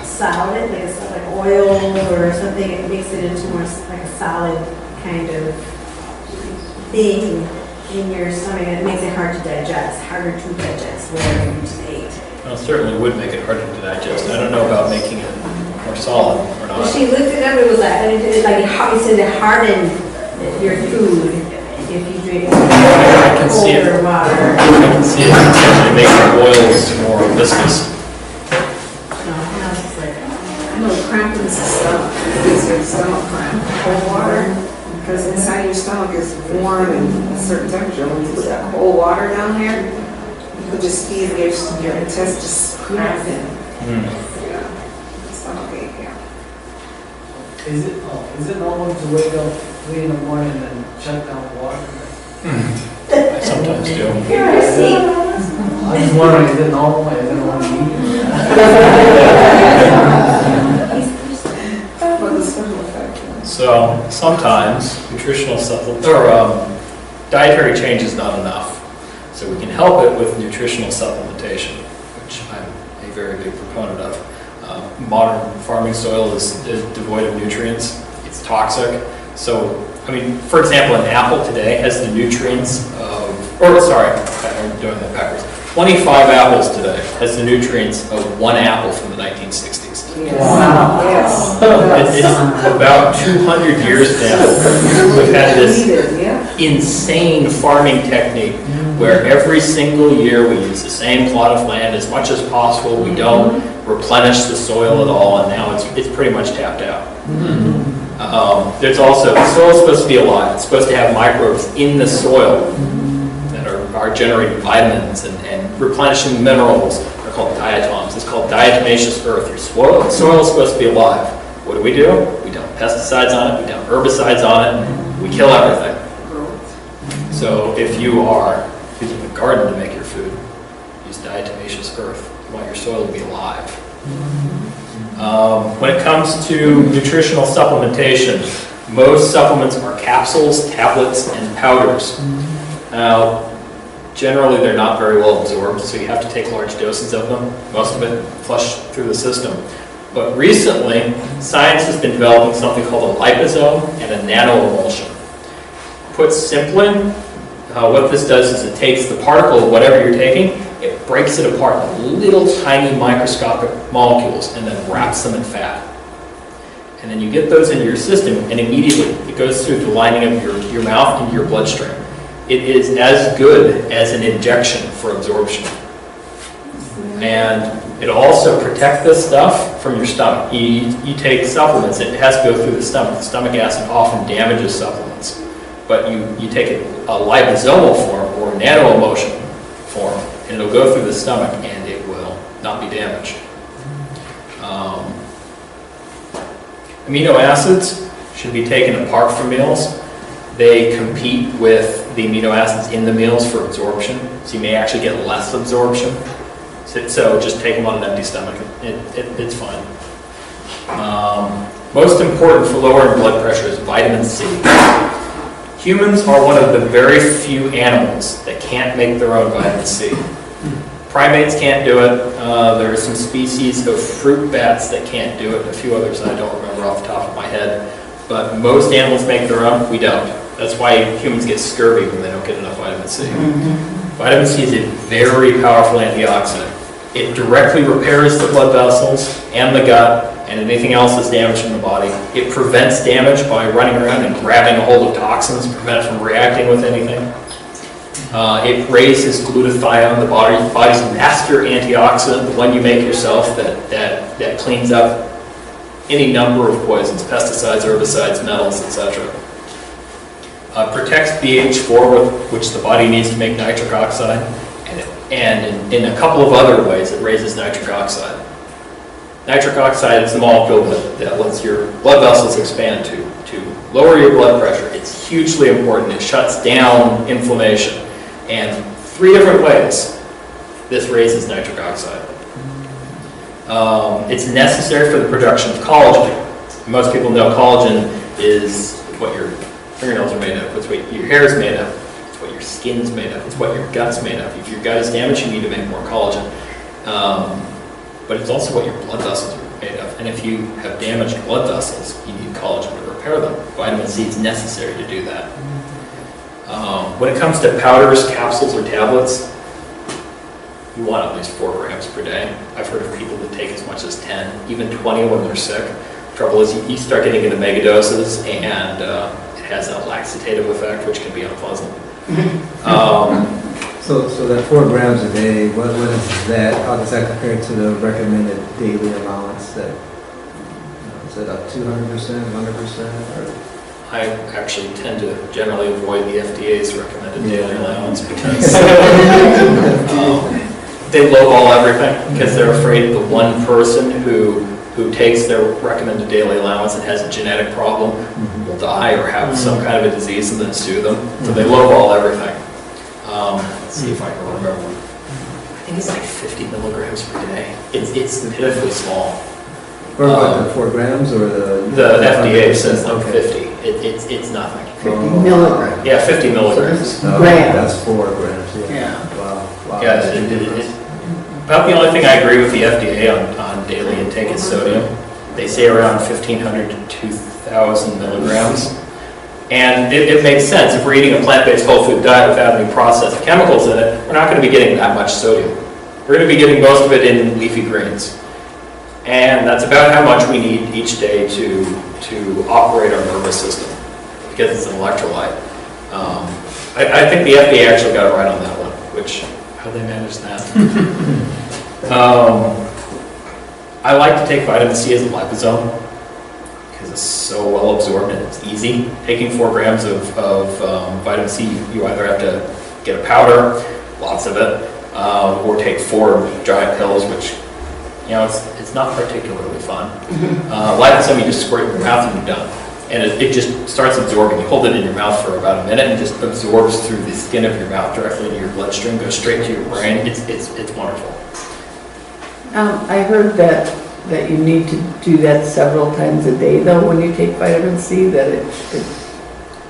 solid, like oil or something. It makes it into more like a solid kind of thing in your stomach. It makes it hard to digest, harder to digest whatever you just ate. Well, it certainly would make it harder to digest. I don't know about making it more solid or Well, not. she looked it up. It was like it said it hardened your food if you drink see it. colder water. I can see it actually making the oils more viscous. No, and I was just like, I know cramping the stomach, it gives your stomach cramp, cold water, because inside your stomach is warm and a certain temperature. When you put that cold water down there, you could just feel your intestines cramping. Yeah, stomach ache, yeah. Is it normal to wake up 3 in the morning and check down water? I sometimes do. here I see. I'm just wondering, is it normal? Is it normal? For the special effect. So sometimes nutritional supplement or dietary change is not enough. So we can help it with nutritional supplementation, which I'm a very big proponent of. Modern farming soil is devoid of nutrients. It's toxic. So, I mean, for example, an apple today has the nutrients of, I'm doing that backwards. 25 apples today has the nutrients of 1 apple from the 1960s. Wow. Yes. It's about 200 years now. We've had this Yeah. insane farming technique where every single year we use the same plot of land as much as possible. We don't replenish the soil at all, and now it's pretty much tapped out. There's also, the soil is supposed to be alive. It's supposed to have microbes in the soil that are generating vitamins and replenishing minerals. They're called diatoms. It's called diatomaceous earth. Your soil is supposed to be alive. What do? We dump pesticides on it. We dump herbicides on it. We kill everything. So if you are using a garden to make your food, use diatomaceous earth. You want your soil to be alive. When it comes to nutritional supplementation, most supplements are capsules, tablets, and powders. Now, generally they're not very well absorbed, so you have to take large doses of them. Most of it flush through the system. But recently, science has been developing something called a liposome and a nanoemulsion. Put simply, what this does is it takes the particle of whatever you're taking, it breaks it apart into little tiny microscopic molecules and then wraps them in fat. And then you get those into your system and immediately it goes through the lining of your mouth into your bloodstream. It is as good as an injection for absorption. And It'll also protect this stuff from your stomach. You take supplements, it has to go through the stomach. The stomach acid often damages supplements. But you take a liposomal form or nano-emulsion form, and it'll go through the stomach and it will not be damaged. Amino acids should be taken apart from meals. They compete with the amino acids in the meals for absorption, so you may actually get less absorption. So just take them on an empty stomach. It's fine. Most important for lowering blood pressure is vitamin C. Humans are one of the very few animals that can't make their own vitamin C. Primates can't do it. There are some species of fruit bats that can't do it, and a few others I don't remember off the top of my head. But most animals make their own. We don't. That's why humans get scurvy when they don't get enough vitamin C. Vitamin C is a very powerful antioxidant. It directly repairs the blood vessels and the gut and anything else that's damaged in the body. It prevents damage by running around and grabbing a hold of toxins, prevent it from reacting with anything. It raises glutathione, the body's master antioxidant, the one you make yourself that cleans up any number of poisons, pesticides, herbicides, metals, etc. Protects BH4, which the body needs to make nitric oxide, and in a couple of other ways it raises nitric oxide. Nitric oxide is the molecule that lets your blood vessels expand to lower your blood pressure. It's hugely important. It shuts down inflammation. And 3 different ways this raises nitric oxide. It's necessary for the production of collagen. Most people know collagen is what your fingernails are made of, it's what your hair is made of, it's what your skin's made of, it's what your gut's made of. If your gut is damaged, you need to make more collagen. But it's also what your blood vessels are made of. And if you have damaged blood vessels, you need collagen to repair them. Vitamin C is necessary to do that. When it comes to powders, capsules, or tablets, you want at least 4 grams per day. I've heard of people that take as much as 10, even 20 when they're sick. Trouble is you start getting into mega doses and it has a laxative effect, which can be unpleasant. So that 4 grams a day, what is that? How does that compare to the recommended daily allowance? That is it up 200%, 100%? Or? I actually tend to generally avoid the FDA's recommended daily allowance because they lowball everything because they're afraid the one person who takes their recommended daily allowance and has a genetic problem will die or have some kind of a disease and then sue them. So they lowball everything. Let's see if I can remember. I think it's like 50 milligrams per day. It's pitifully small. Or about the 4 grams or the FDA says like 50. It's nothing. 50 milligrams. Yeah, 50 milligrams. Grams. That's 4 grams. Yeah. Wow. Yeah, about the only thing I agree with the FDA on daily intake is sodium. They say around 1,500 to 2,000 milligrams. And it makes sense. If we're eating a plant-based whole food diet without any processed chemicals in it, we're not going to be getting that much sodium. We're going to be getting most of it in leafy greens. And that's about how much we need each day to operate our nervous system, because it's an electrolyte. I think the FDA actually got it right on that one, which, how they managed that. I like to take vitamin C as a liposome, because it's so well absorbed and it's easy. Taking 4 grams of vitamin C, you either have to get a powder, lots of it, or take 4 giant pills, which, you know, it's not particularly fun. Liposome, you just squirt it in your mouth and you're done. And it just starts absorbing. You hold it in your mouth for about a minute and it just absorbs through the skin of your mouth directly into your bloodstream, goes straight to your brain. It's wonderful. I heard that you need to do that several times a day, though, when you take vitamin C, that it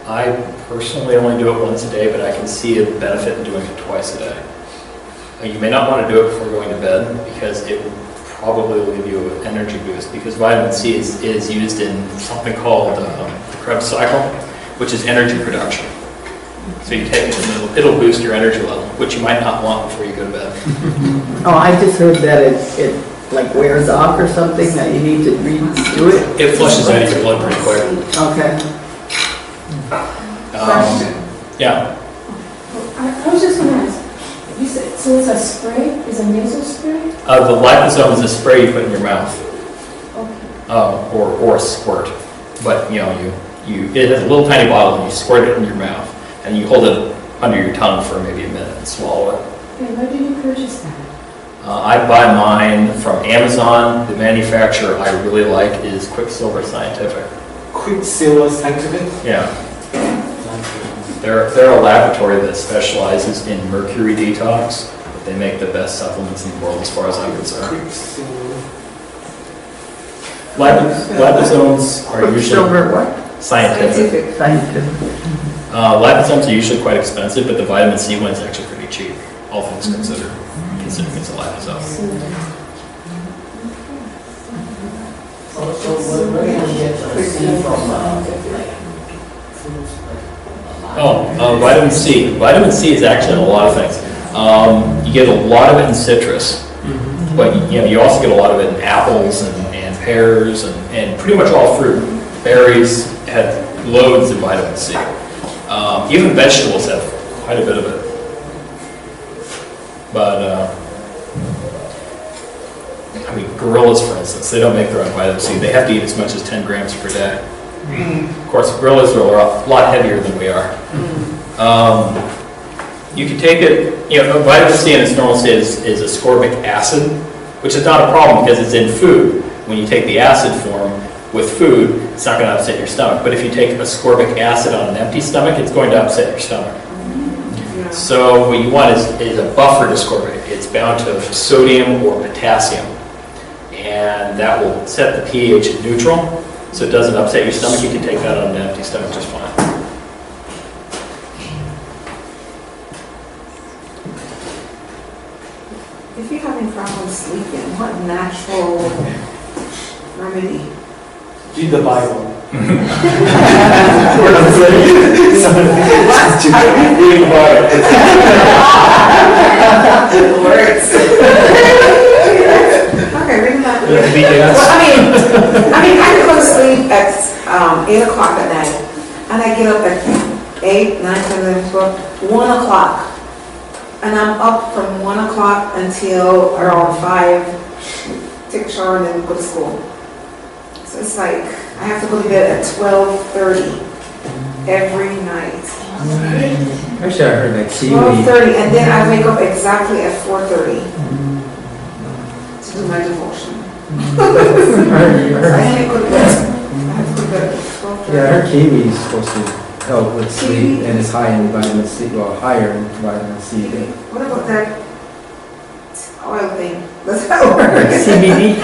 I personally only do it once a day, but I can see a benefit in doing it twice a day. You may not want to do it before going to bed because it probably will give you an energy boost, because vitamin C is used in something called the Krebs cycle, which is energy production. So you take it and it'll boost your energy level, which you might not want before you go to bed. Oh, I just heard that it like wears off or something, that you need to redo it. It flushes out of your blood pretty quick. Okay. Question. Yeah. I was just going to ask, you said So it's a spray? Is a nasal spray? The liposome is a spray you put in your mouth, Okay. or a squirt. But you it has a little tiny bottle, and you squirt it in your mouth, and you hold it under your tongue for maybe a minute and swallow it. Okay, where did you purchase that? I buy mine from Amazon. The manufacturer I really like is Quicksilver Scientific. Quicksilver Scientific? Yeah. They're a laboratory that specializes in mercury detox. They make the best supplements in the world as far as I'm concerned. Liposomes are usually Silver what? scientific. Scientific. Liposomes are usually quite expensive, but the vitamin C one's actually pretty cheap, all things considered, considering it's a liposome. So where can you get the C from? Vitamin C. Vitamin C is actually in a lot of things. You get a lot of it in citrus, but you also get a lot of it in apples and pears and pretty much all fruit. Berries have loads of vitamin C. Even vegetables have quite a bit of it. But gorillas, for instance, they don't make their own vitamin C. They have to eat as much as 10 grams per day. Of course, gorillas are a lot heavier than we are. You can take it, vitamin C in its normal state is ascorbic acid, which is not a problem because it's in food. When you take the acid form with food, it's not going to upset your stomach. But if you take ascorbic acid on an empty stomach, it's going to upset your stomach. So what you want is a buffered ascorbic. It's bound to sodium or potassium. And that will set the pH at neutral, so it doesn't upset your stomach. You can take that on an empty stomach just fine. If you're having problems sleeping, what natural remedy? Read the Bible. Read the Bible. Words. Okay, read the Bible. Well, I can go to sleep at 8 o'clock at night, and I get up at 8, 9, 10, 11, 12, 1 o'clock. And I'm up from 1 o'clock until around 5, take a shower and then go to school. So it's like, I have to go to bed at 12:30 every night. Actually, I heard that kiwi. 12:30, and then I wake up exactly at 4:30 to do my devotion. I can't go to bed. I have to go to bed at 12:30. Yeah, I heard kiwi is supposed to help with sleep, and it's high in vitamin C, well, higher in vitamin C. What about that oil thing? Does that work? CBD?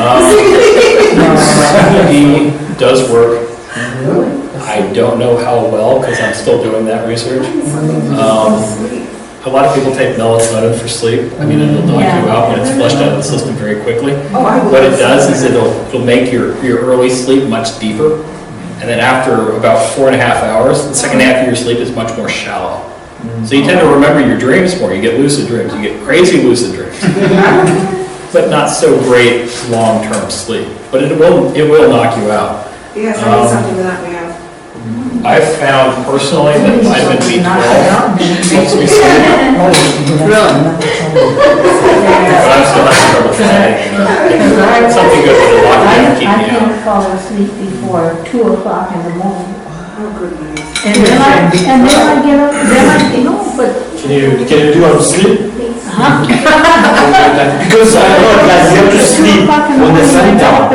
CBD does work. I don't know how well because I'm still doing that research. A lot of people take melatonin for sleep. It'll knock you out when it's flushed out of the system very quickly. What it does is it'll make your early sleep much deeper. And then after about 4.5 hours, the second half of your sleep is much more shallow. So you tend to remember your dreams more. You get lucid dreams. You get crazy lucid dreams. But not so great long-term sleep. But it will knock you out. Yes, I need something that we have. I've found personally that vitamin B12 helps me sleep. But I'm still having trouble finding something good to lock me and keep I me out. can't fall asleep before 2 o'clock in the morning. Oh, goodness. And then I get up, but. Can you do it on sleep? Huh? Because I know that you have to sleep when the sun down.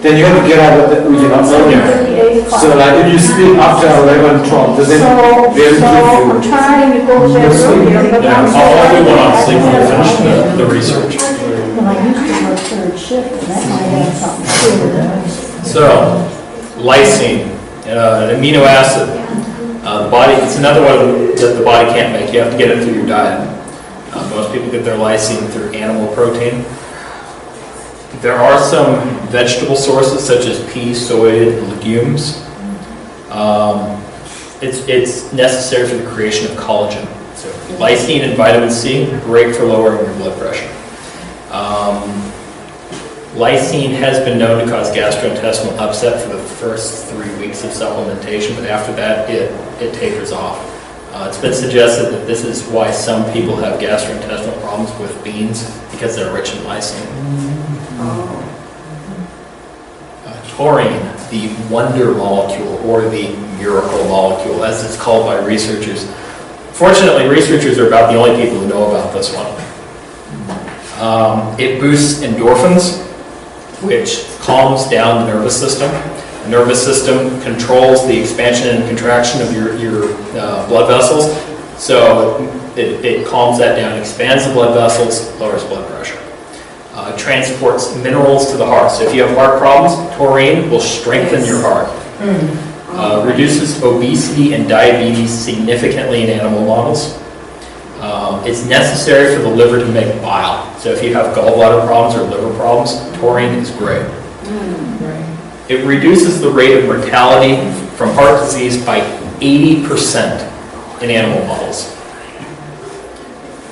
Then you have to get out of the earlier. So like if you sleep after 11, 12, does it really So I'm trying to go to bed earlier, but I'm. I'll do one on sleep when we finish the research. Well, I used to work third shift, and that might have something to do with it. So, lysine, an amino acid. The body, it's another one that the body can't make. You have to get it through your diet. Most people get their lysine through animal protein. There are some vegetable sources such as peas, soy, and legumes. It's necessary for the creation of collagen. So lysine and vitamin C, great for lowering your blood pressure. Lysine has been known to cause gastrointestinal upset for the first 3 weeks of supplementation, but after that it tapers off. It's been suggested that this is why some people have gastrointestinal problems with beans, because they're rich in lysine. Taurine, the wonder molecule, or the miracle molecule, as it's called by researchers. Fortunately, researchers are about the only people who know about this one. It boosts endorphins, which calms down the nervous system. The nervous system controls the expansion and contraction of your blood vessels, so it calms that down, expands the blood vessels, lowers blood pressure. Transports minerals to the heart. So if you have heart problems, taurine will strengthen your heart. Reduces obesity and diabetes significantly in animal models. It's necessary for the liver to make bile. So if you have gallbladder problems or liver problems, taurine is great. It reduces the rate of mortality from heart disease by 80% in animal models.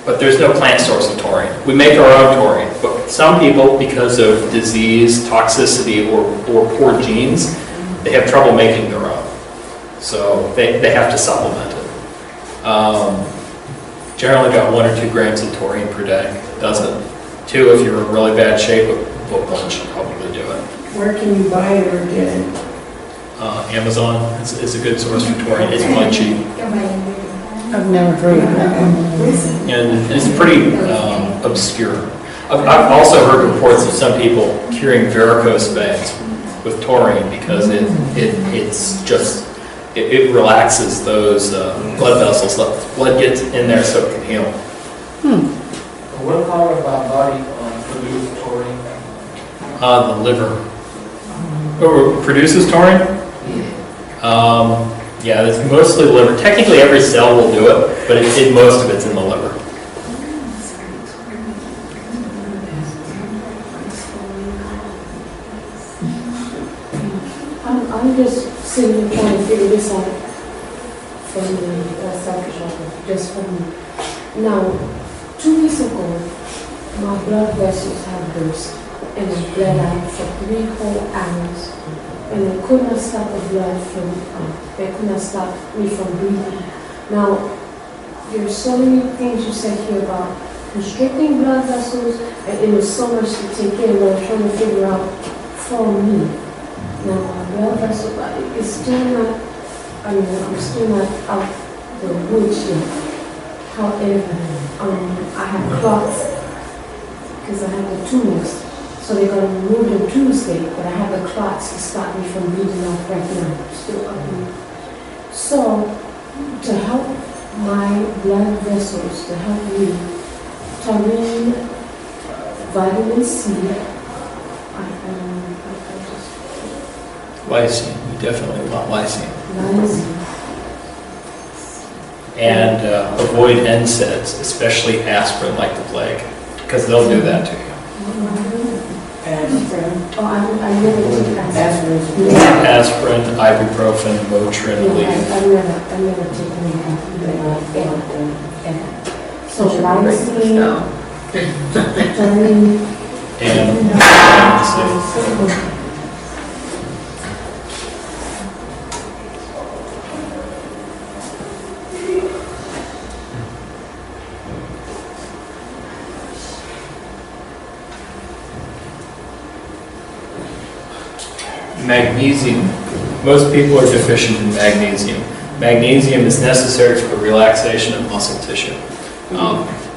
But there's no plant source of taurine. We make our own taurine, but some people, because of disease, toxicity, or poor genes, they have trouble making their own. So they have to supplement it. Generally about 1 or 2 grams of taurine per day does it. 2 if you're in really bad shape, but 1 should probably do it. Where can you buy it or get it? Amazon is a good source for taurine. It's really cheap. I've never heard of that one. And it's pretty obscure. I've also heard reports of some people curing varicose veins with taurine because it relaxes those blood vessels. Blood gets in there so it can heal. What part of our body produces taurine? The liver. Oh, produces taurine? Yeah, it's mostly the liver. Technically, every cell will do it, but most of it's in the liver. I'm just sitting here trying to figure this out from the psychiatrist, just from me. Now, 2 weeks ago, my blood vessels had burst and it bled out for 3 whole hours. And it could not stop the blood from, it could not stop me from breathing. Now, there's so many things you said here about constricting blood vessels, and it was so much to take in, but I'm trying to figure out for me. Now, my blood vessel, it's still not, I'm still not out the woods yet. However, I have clots, because I have the tumors. So they're going to remove them Tuesday, but I have the clots to stop me from bleeding out right now. Still up here. So, to help my blood vessels, to help me, taurine, vitamin C, Lysine. You definitely want lysine. lysine. And avoid NSAIDs, especially aspirin like the plague, because they'll do that to you. Aspirin. Oh, I never take aspirin. Aspirin, ibuprofen, Motrin, I Aleve. never take any. So lysine, taurine, And magnesium. Most people are deficient in magnesium. Magnesium is necessary for the relaxation of muscle tissue.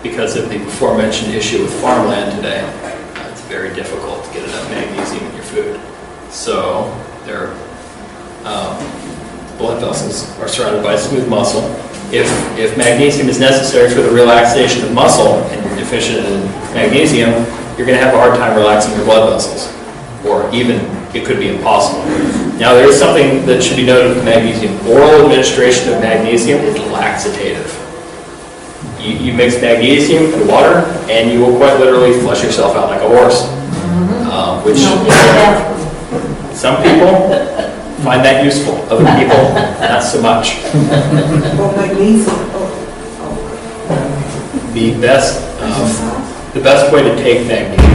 Because of the before-mentioned issue with farmland today, it's very difficult to get enough magnesium in your food. So their blood vessels are surrounded by smooth muscle. If magnesium is necessary for the relaxation of muscle and you're deficient in magnesium, you're going to have a hard time relaxing your blood vessels, or even it could be impossible. Now there is something that should be noted with magnesium. Oral administration of magnesium is laxative. You mix magnesium and water and you will quite literally flush yourself out like a horse. Which some people find that useful, other people not so much. Well, magnesium. The best way to take magnesium.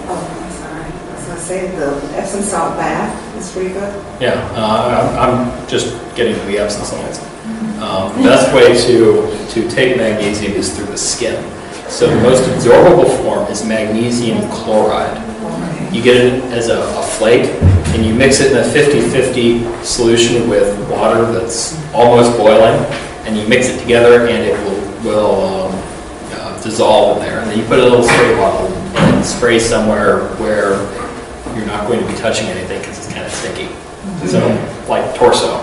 Oh, I'm sorry. I was going to say the Epsom salt bath is pretty good. Yeah, I'm just getting to the Epsom salts. The best way to take magnesium is through the skin. So the most absorbable form is magnesium chloride. You get it as a flake, and you mix it in a 50-50 solution with water that's almost boiling, and you mix it together, and it will dissolve in there. And then you put a little spray bottle and spray somewhere where you're not going to be touching anything because it's kind of sticky. So, like torso.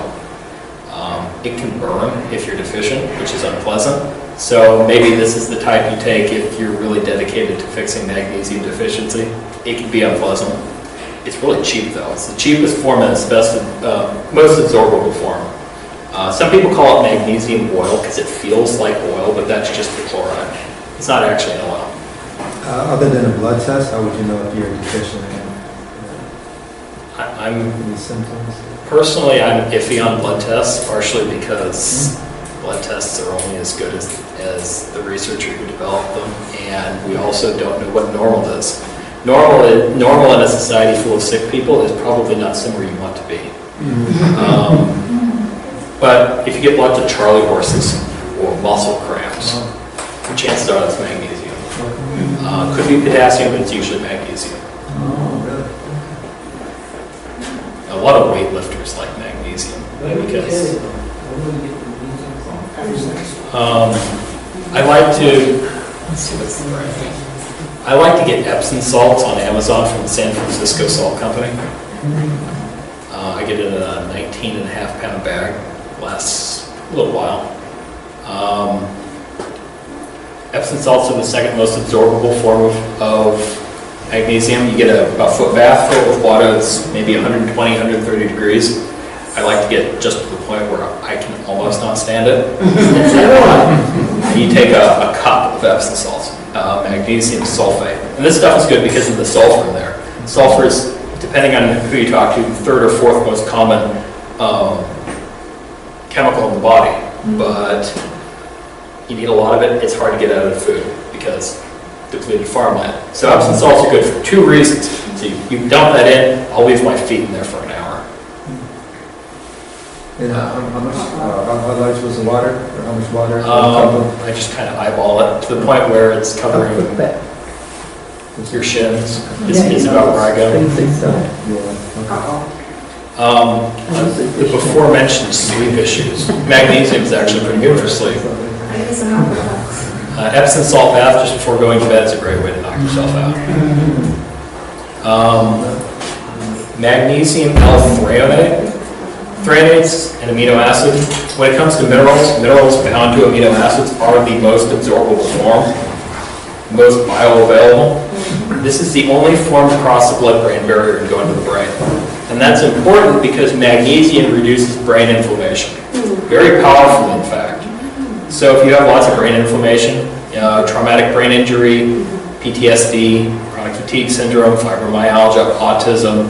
It can burn if you're deficient, which is unpleasant. So maybe this is the type you take if you're really dedicated to fixing magnesium deficiency. It can be unpleasant. It's really cheap though. It's the cheapest form and it's the best, most absorbable form. Some people call it magnesium oil because it feels like oil, but that's just the chloride. It's not actually an oil. Other than a blood test, how would you know if you're deficient in any symptoms? Personally, I'm iffy on blood tests, partially because blood tests are only as good as the researcher who developed them, and we also don't know what normal is. Normal in a society full of sick people is probably not somewhere you want to be. But if you get lots of Charlie horses or muscle cramps, chances are it's magnesium. Could be potassium, but it's usually magnesium. A lot of weightlifters like magnesium because I like to, let's see what's the brand. I like to get Epsom salts on Amazon from the San Francisco Salt Company. I get it in a 19.5-pound bag. Lasts a little while. Epsom salts are the second most absorbable form of magnesium. You get a foot bath filled with water that's maybe 120, 130 degrees. I like to get just to the point where I can almost not stand it. You take a cup of Epsom salts, magnesium sulfate. And this stuff is good because of the sulfur in there. Sulfur is, depending on who you talk to, the third or fourth most common chemical in the body. But you need a lot of it. It's hard to get out of the food because depleted farmland. So Epsom salts are good for two reasons. So you dump that in, I'll leave my feet in there for an hour. And how large was the water? Or how much water? I just kind of eyeball it to the point where it's covering your shins. Is about where I go. The before mentioned sleep issues. Magnesium is actually pretty good for sleep. Epsom salt bath just before going to bed is a great way to knock yourself out. Magnesium L-threonate. Threonates and amino acid. When it comes to minerals bound to amino acids are the most absorbable form, most bioavailable. This is the only form to cross the blood-brain barrier and go into the brain. And that's important because magnesium reduces brain inflammation. Very powerful, in fact. So if you have lots of brain inflammation, traumatic brain injury, PTSD, chronic fatigue syndrome, fibromyalgia, autism,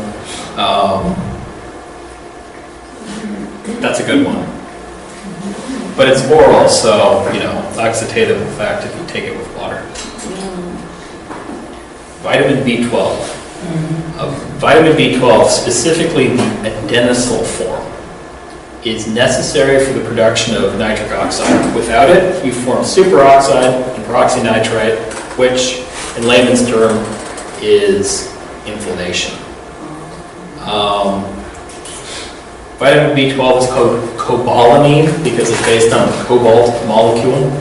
that's a good one. But it's oral, so, laxative effect if you take it with water. Vitamin B12. Vitamin B12, specifically the adenosyl form, is necessary for the production of nitric oxide. Without it, you form superoxide and peroxynitrite, which in layman's term is inflammation. Vitamin B12 is called cobalamin because it's based on the cobalt molecule.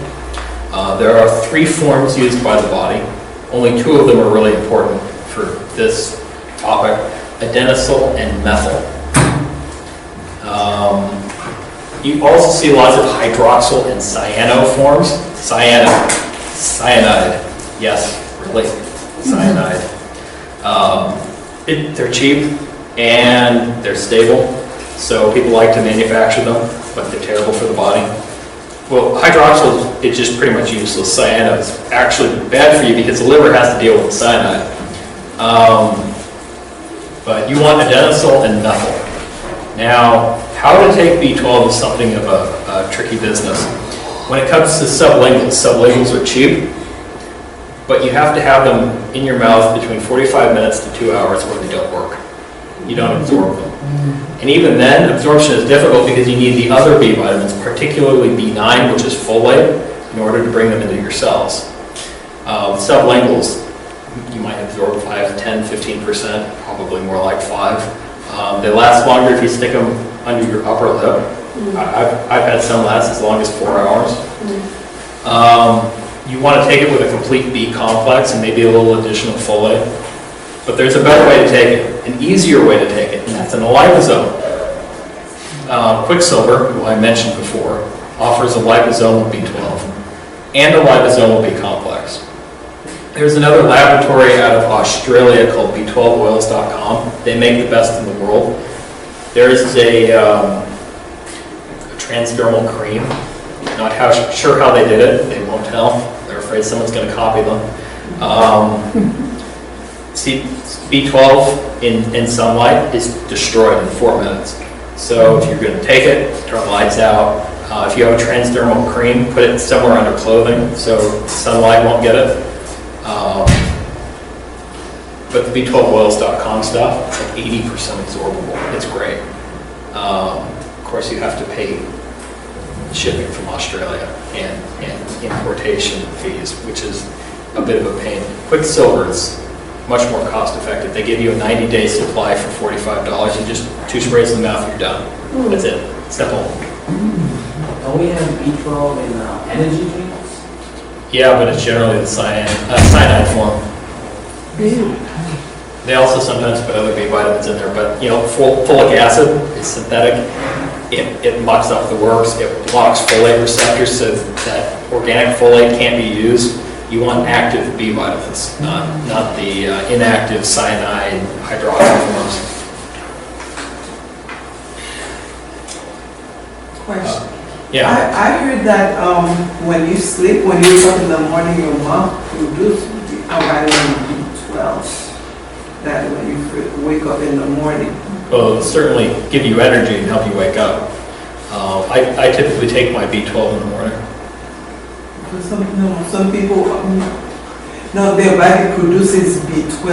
There are 3 forms used by the body. Only 2 of them are really important for this topic, adenosyl and methyl. You also see lots of hydroxyl and cyano forms. Cyanide, yes, really, cyanide. They're cheap and they're stable. So people like to manufacture them, but they're terrible for the body. Well, hydroxyl is just pretty much useless. Cyano is actually bad for you because the liver has to deal with the cyanide. But you want adenosyl and methyl. Now, how to take B12 is something of a tricky business. When it comes to sublinguals are cheap, but you have to have them in your mouth between 45 minutes to 2 hours where they don't work. You don't absorb them. And even then, absorption is difficult because you need the other B vitamins, particularly B9, which is folate, in order to bring them into your cells. Sublinguals, you might absorb 5, 10, 15%, probably more like 5. They last longer if you stick them under your upper lip. I've had some last as long as 4 hours. You want to take it with a complete B complex and maybe a little additional folate. But there's a better way to take it, an easier way to take it, and that's in a liposome. Quicksilver, who I mentioned before, offers a liposomal B12 and a liposomal B complex. There's another laboratory out of Australia called b12oils.com. They make the best in the world. There's a transdermal cream. Not sure how they did it. They won't tell. They're afraid someone's going to copy them. See, B12 in sunlight is destroyed in 4 minutes. So if you're going to take it, turn the lights out. If you have a transdermal cream, put it somewhere under clothing so sunlight won't get it. But the b12oils.com stuff, it's like 80% absorbable. It's great. Of course, you have to pay shipping from Australia and importation fees, which is a bit of a pain. Quicksilver is much more cost effective. They give you a 90-day supply for $45. You just 2 sprays in the mouth, you're done. That's it. Simple. Don't we have B12 in energy drinks? Yeah, but it's generally the cyanide form. They also sometimes put other B vitamins in there, but you know, folic acid is synthetic. It mucks up the works. It blocks folate receptors so that organic folate can't be used. You want active B vitamins, not the inactive cyanide hydroxy forms. Question. Yeah. I heard that when you sleep, when you wake up in the morning, your mouth produces vitamin B12. That when you wake up in the morning. Well, it'll certainly give you energy and help you wake up. I typically take my B12 in the morning. Some people, no, their body produces B12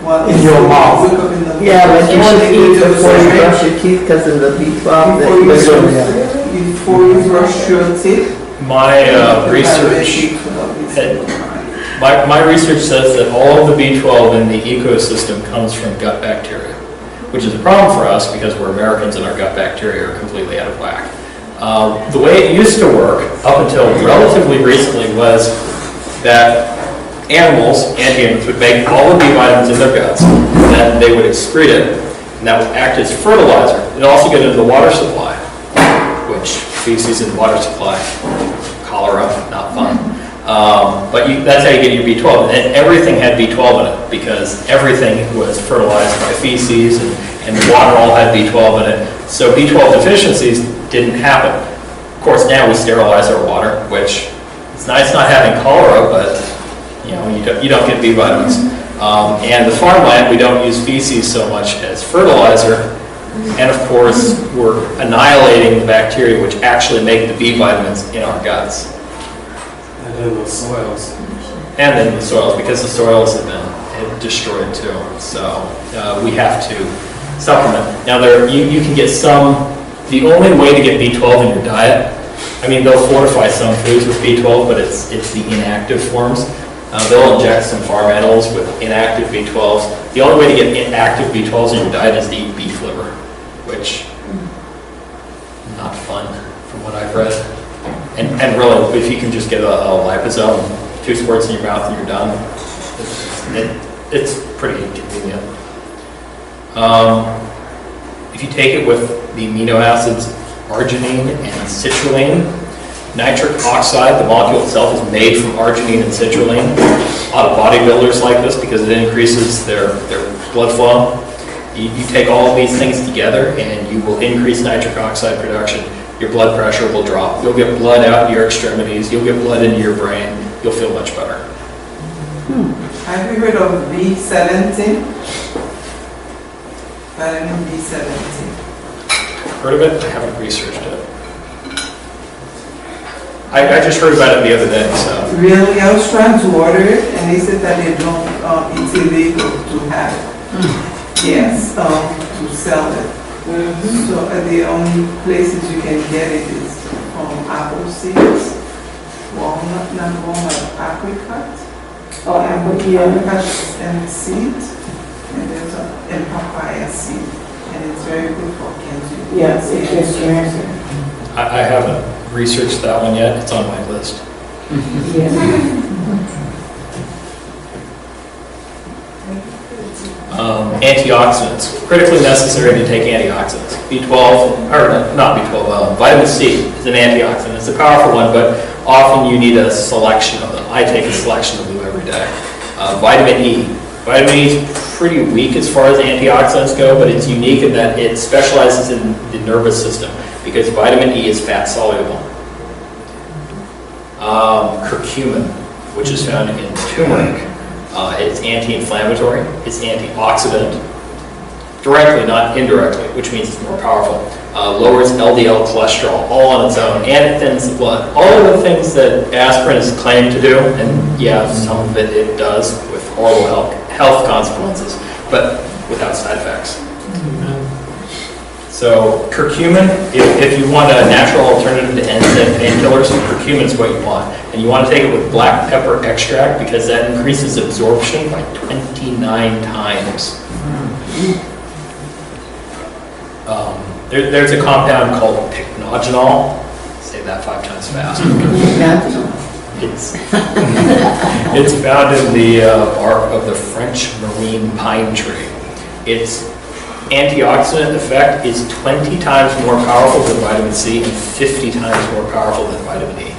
while in your mouth. Wake up in the yeah, but you should eat before you brush your teeth because of the B12. Before you brush your teeth. My research says that all of the B12 in the ecosystem comes from gut bacteria, which is a problem for us because we're Americans and our gut bacteria are completely out of whack. The way it used to work, up until relatively recently, was that animals and humans would make all the B vitamins in their guts, and then they would excrete it, and that would act as fertilizer. It also get into the water supply, which feces in water supply, cholera, not fun. But that's how you get your B12. And everything had B12 in it because everything was fertilized by feces and the water all had B12 in it. So B12 deficiencies didn't happen. Of course, now we sterilize our water, which it's nice not having cholera, but you know, you don't get B vitamins. And the farmland, we don't use feces so much as fertilizer. And of course, we're annihilating the bacteria which actually make the B vitamins in our guts. And then the soils. And then the soils, because the soils have been destroyed too. So we have to supplement. Now you can get some, the only way to get B12 in your diet, I mean they'll fortify some foods with B12, but it's the inactive forms. They'll inject some farm animals with inactive B12s. The only way to get inactive B12s in your diet is to eat beef liver, which not fun from what I've read. And really, if you can just get a liposome, 2 squirts in your mouth and you're done, it's pretty inconvenient. If you take it with the amino acids arginine and citrulline, nitric oxide, the molecule itself is made from arginine and citrulline. A lot of bodybuilders like this because it increases their blood flow. You take all of these things together and you will increase nitric oxide production. Your blood pressure will drop. You'll get blood out your extremities. You'll get blood into your brain. You'll feel much better. Have you heard of B17? Vitamin B17. Heard of it? I haven't researched it. I just heard about it the other day. So Really? I was trying to order it and they said that they don't, it's illegal to have it. Yes, to sell it. So the only places you can get it is from apple seeds, walnut, not walnut, apricot. Oh, Apricot and seed, and there's and papaya seed, and it's very good for cancer. Yes, it is cancer. I haven't researched that one yet. It's on my list. Antioxidants, critically necessary to take antioxidants. B12, or not B12, vitamin C is an antioxidant. It's a powerful one, but often you need a selection of them. I take a selection of them every day. Vitamin E. Vitamin E is pretty weak as far as antioxidants go, but it's unique in that it specializes in the nervous system because vitamin E is fat soluble. Curcumin, which is found in turmeric. It's anti-inflammatory, it's antioxidant, directly, not indirectly, which means it's more powerful. Lowers LDL cholesterol all on its own, and it thins the blood. All of the things that aspirin is claimed to do, and yeah, some of it does with horrible health consequences, but without side effects. So curcumin, if you want a natural alternative to NSAID painkillers, curcumin is what you want. And you want to take it with black pepper extract because that increases absorption by 29 times. There's a compound called pycnogenol. Say that 5 times fast. It's found in the bark of the French marine pine tree. Its antioxidant effect is 20 times more powerful than vitamin C and 50 times more powerful than vitamin E.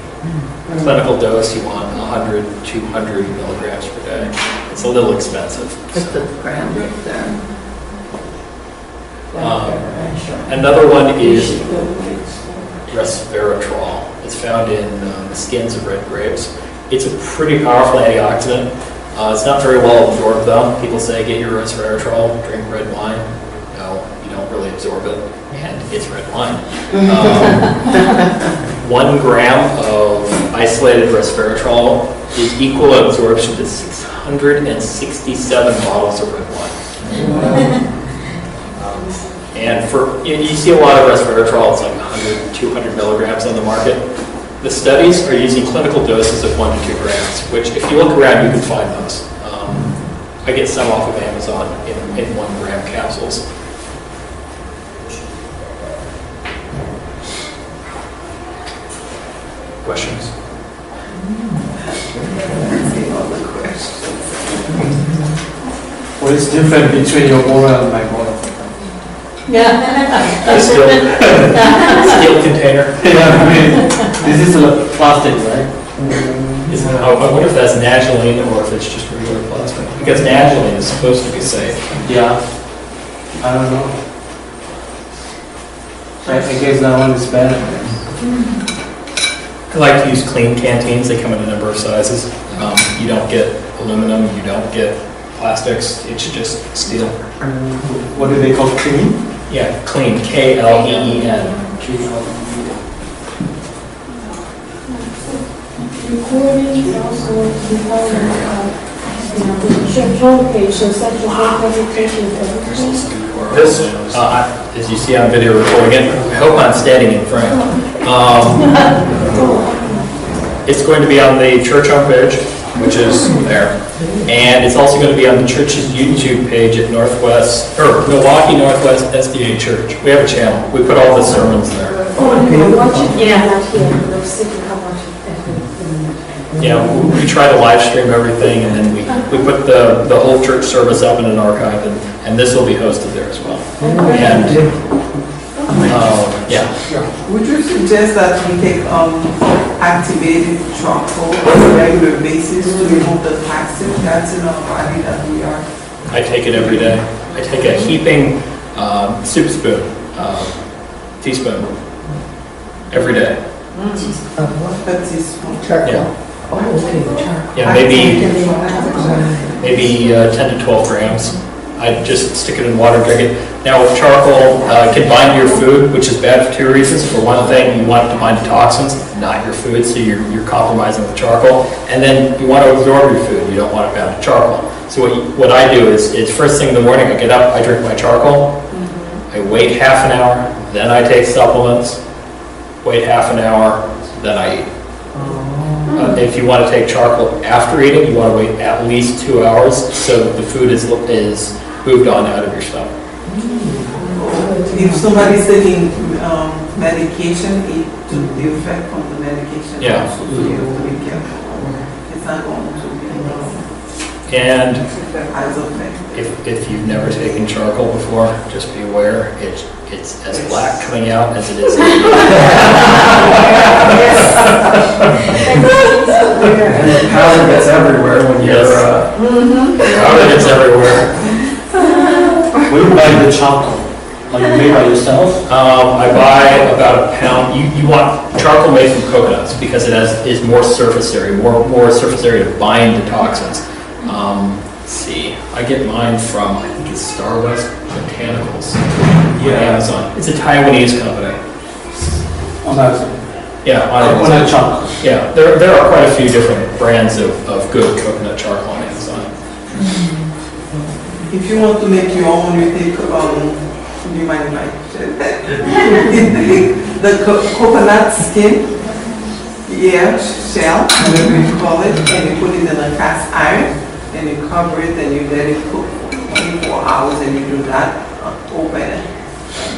Clinical dose, you want 100, 200 milligrams per day. It's a little expensive. Put the gram right there. Another one is resveratrol. It's found in the skins of red grapes. It's a pretty powerful antioxidant. It's not very well absorbed though. People say get your resveratrol, drink red wine. No, you don't really absorb it, and it's red wine. 1 gram of isolated resveratrol is equal in absorption to 667 bottles of red wine. And you see a lot of resveratrol, it's like 100, 200 milligrams on the market. The studies are using clinical doses of 1 to 2 grams, which if you look around, you can find those. I get some off of Amazon in 1 gram capsules. Questions? What is different between your moral and my moral? Yeah. Steel container. Yeah, I mean, this is a plastic, right? I wonder if that's Nageline or if it's just regular plastic. Because Nageline is supposed to be safe. Yeah. I don't know. I guess that one is better. I like to use clean canteens. They come in a number of sizes. You don't get aluminum. You don't get plastics. It's just steel. What do they call clean? Yeah, clean. K-L-E-E-N. Recording also church homepage, so such a whole presentation of everything. This, as you see on video recording it, I hope I'm standing in frame. It's going to be on the church homepage, which is there. And it's also going to be on the church's YouTube page at Milwaukee Northwest SDA Church. We have a channel. We put all the sermons there. Yeah, we try to live stream everything, and then we put the whole church service up in an archive, and this will be hosted there as well. And yeah. Would you suggest that we take activated charcoal on a regular basis to remove the toxin that's in our body that we are? I take it every day. I take a heaping soup spoon, teaspoon, every day. A teaspoon. Yeah. Oh, okay, charcoal. Yeah, maybe 10 to 12 grams. I just stick it in water, drink it. Now with charcoal, it can bind to your food, which is bad for 2 reasons. For one thing, you want it to bind to toxins, not your food, so you're compromising with charcoal. And then you want to absorb your food. You don't want it bound to charcoal. So what I do is first thing in the morning, I get up, I drink my charcoal, I wait half an hour, then I take supplements, wait half an hour, then I eat. If you want to take charcoal after eating, you want to wait at least 2 hours so that the food is moved on out of your stomach. If somebody's taking medication, the effect from the medication Yeah. also, so you have to be careful. It's not going to be And as effective. if you've never taken charcoal before, just be aware, it's as black coming out as it is. And the powder gets everywhere when you're, Powder gets everywhere. Where you buy the charcoal? Are you made by yourself? I buy about a pound. You want charcoal made from coconuts because it is more surface area, more surface area to bind to toxins. Let's see, I get mine from, I think it's Star West Botanicals on Amazon. It's a Taiwanese company. Amazon. Yeah, on Coconut Amazon. charcoal. Yeah, there are quite a few different brands of good coconut charcoal on Amazon. If you want to make your own, you take, do you mind if I share that? The coconut skin, shell, whatever you call it, and you put it in a cast iron, and you cover it, and you let it cook for 24 hours, and you do not open it.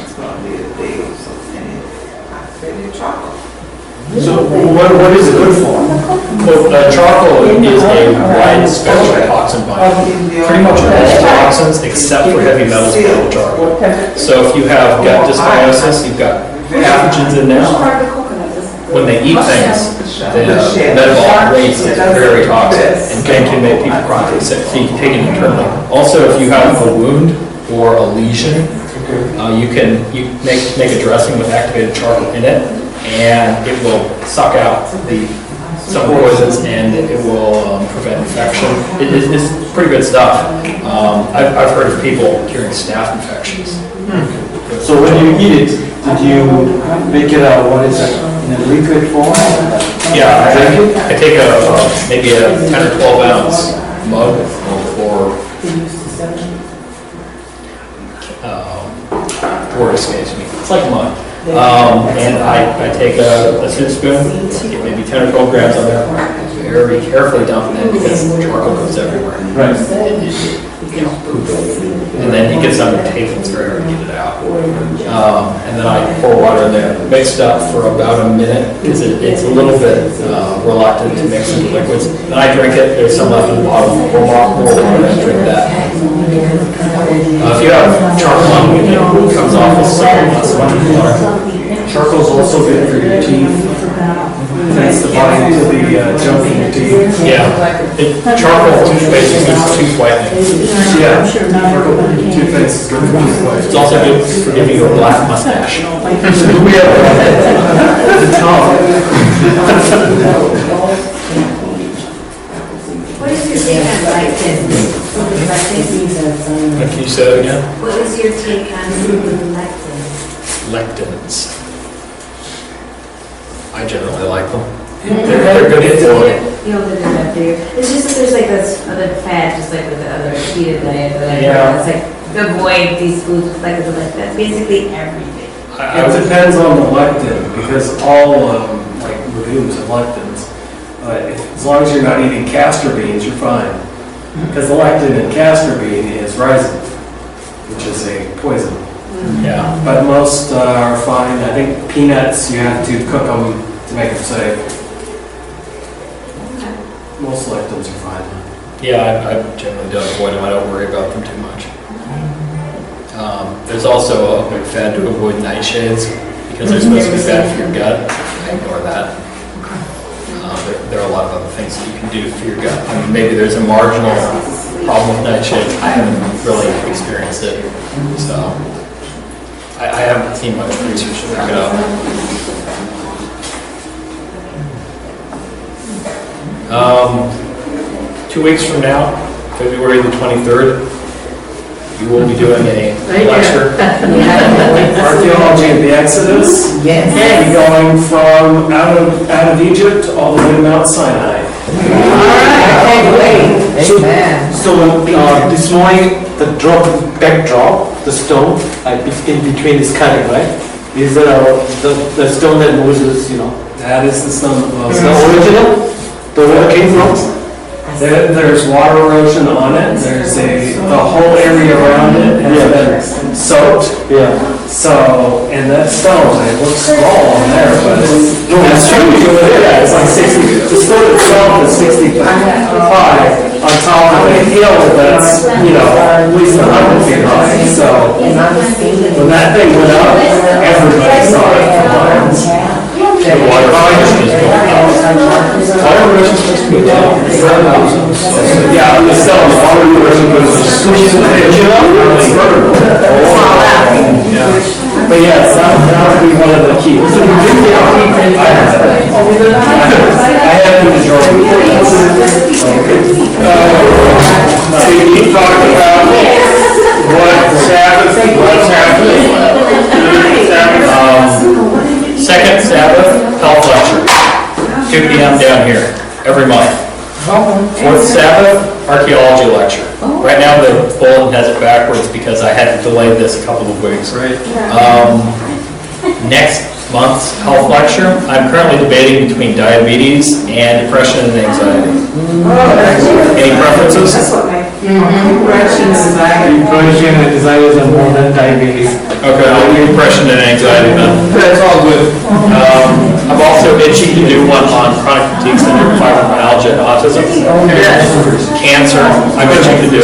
It's going to be a day or so, and it's very charcoal. So what is it good for? Well, charcoal is a wide spectrum toxin binder. Pretty much all toxins except for heavy metals go with charcoal. So if you have gut dysbiosis, you've got pathogens in there. When they eat things, the metabolic rate is very toxic and can make people chronically sick. So you can take it internally. Also, if you have a wound or a lesion, you can make a dressing with activated charcoal in it, and it will suck out some poisons, and it will prevent infection. It's pretty good stuff. I've heard of people curing staph infections. So when you eat it, did you make it what is it, in a liquid form? Yeah, I take maybe a 10 or 12 ounce mug or word escapes me. It's like mud. And I take a soup spoon, get maybe 10 or 12 grams of it, very carefully dump it in because charcoal goes everywhere. Right. And then you get some of the tape that's very hard to get it out. And then I pour water in there, mix it up for about a minute because it's a little bit reluctant to mix into liquids. Then I drink it, there's some left in the bottle, pour water and drink that. If you have charcoal, it comes off as supplements. charcoal's also good for your teeth. That's the body to the junk in your teeth. Yeah, charcoal toothpaste is good for tooth whitening. Yeah, charcoal toothpaste is good for tooth whitening. It's also good for giving you a black mustache. We have the tongue. What is your take on lectins? Can you say that again? What is your take on lectins? Lectins. I generally like them. They're good for it. You know, they're good for you. It's just that there's like this other fad, just like with the other keto diet that I Yeah. It's like avoid these foods with lectins. That's basically everything. It depends on the lectin, because all like legumes have lectins. As long as you're not eating castor beans, you're fine. Because the lectin in castor bean is ricin, which is a poison. Yeah. But most are fine. I think peanuts, you have to cook them to make them safe. Most lectins are fine. Yeah, I generally don't avoid them. I don't worry about them too much. There's also a big fad to avoid nightshades because they're supposed to be bad for your gut. I ignore that. There are a lot of other things that you can do for your gut. I mean, maybe there's a marginal problem with nightshades. I haven't really experienced it, so I haven't seen much research to back it up. 2 weeks from now, February the 23rd, you will be doing a lecture. Archaeology of the Exodus. Yes. We're going from out of Egypt all the way to Mount Sinai. All right, can't wait. So this morning, the backdrop, the stone, in between is cutting, right? Is the stone that Moses, That is the stone that is Moses. the original? The water came from? There's water erosion on it. The whole area around it has been soaked. Yeah. So, and that stone, it looks small on there, but it's, No, it's huge. yeah, it's like 60. The stone itself is 65 on top of a hill that's, at least 100 feet high. So, when that thing went up, everybody saw it from miles. The water erosion is going up. Water erosion is supposed to be down. Yeah, I'm just telling you, water erosion goes But yes, that would be one of the keys. I have the majority. So you talked about what's happening. Second Sabbath health lecture, 2 p.m. down here, every month. Fourth Sabbath archaeology lecture. Right now the bulletin has it backwards because I had to delay this a couple of weeks. Right. Next month's health lecture, I'm currently debating between diabetes and depression and anxiety. Any preferences? Depression and anxiety are more than diabetes. Okay, I'll do depression and anxiety then. That's all good. I'm also itching to do one on chronic fatigue syndrome, fibromyalgia, and autism. Cancer, I'm itching to do.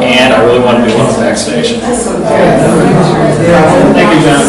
And I really want to do one on vaccination. Thank you, John.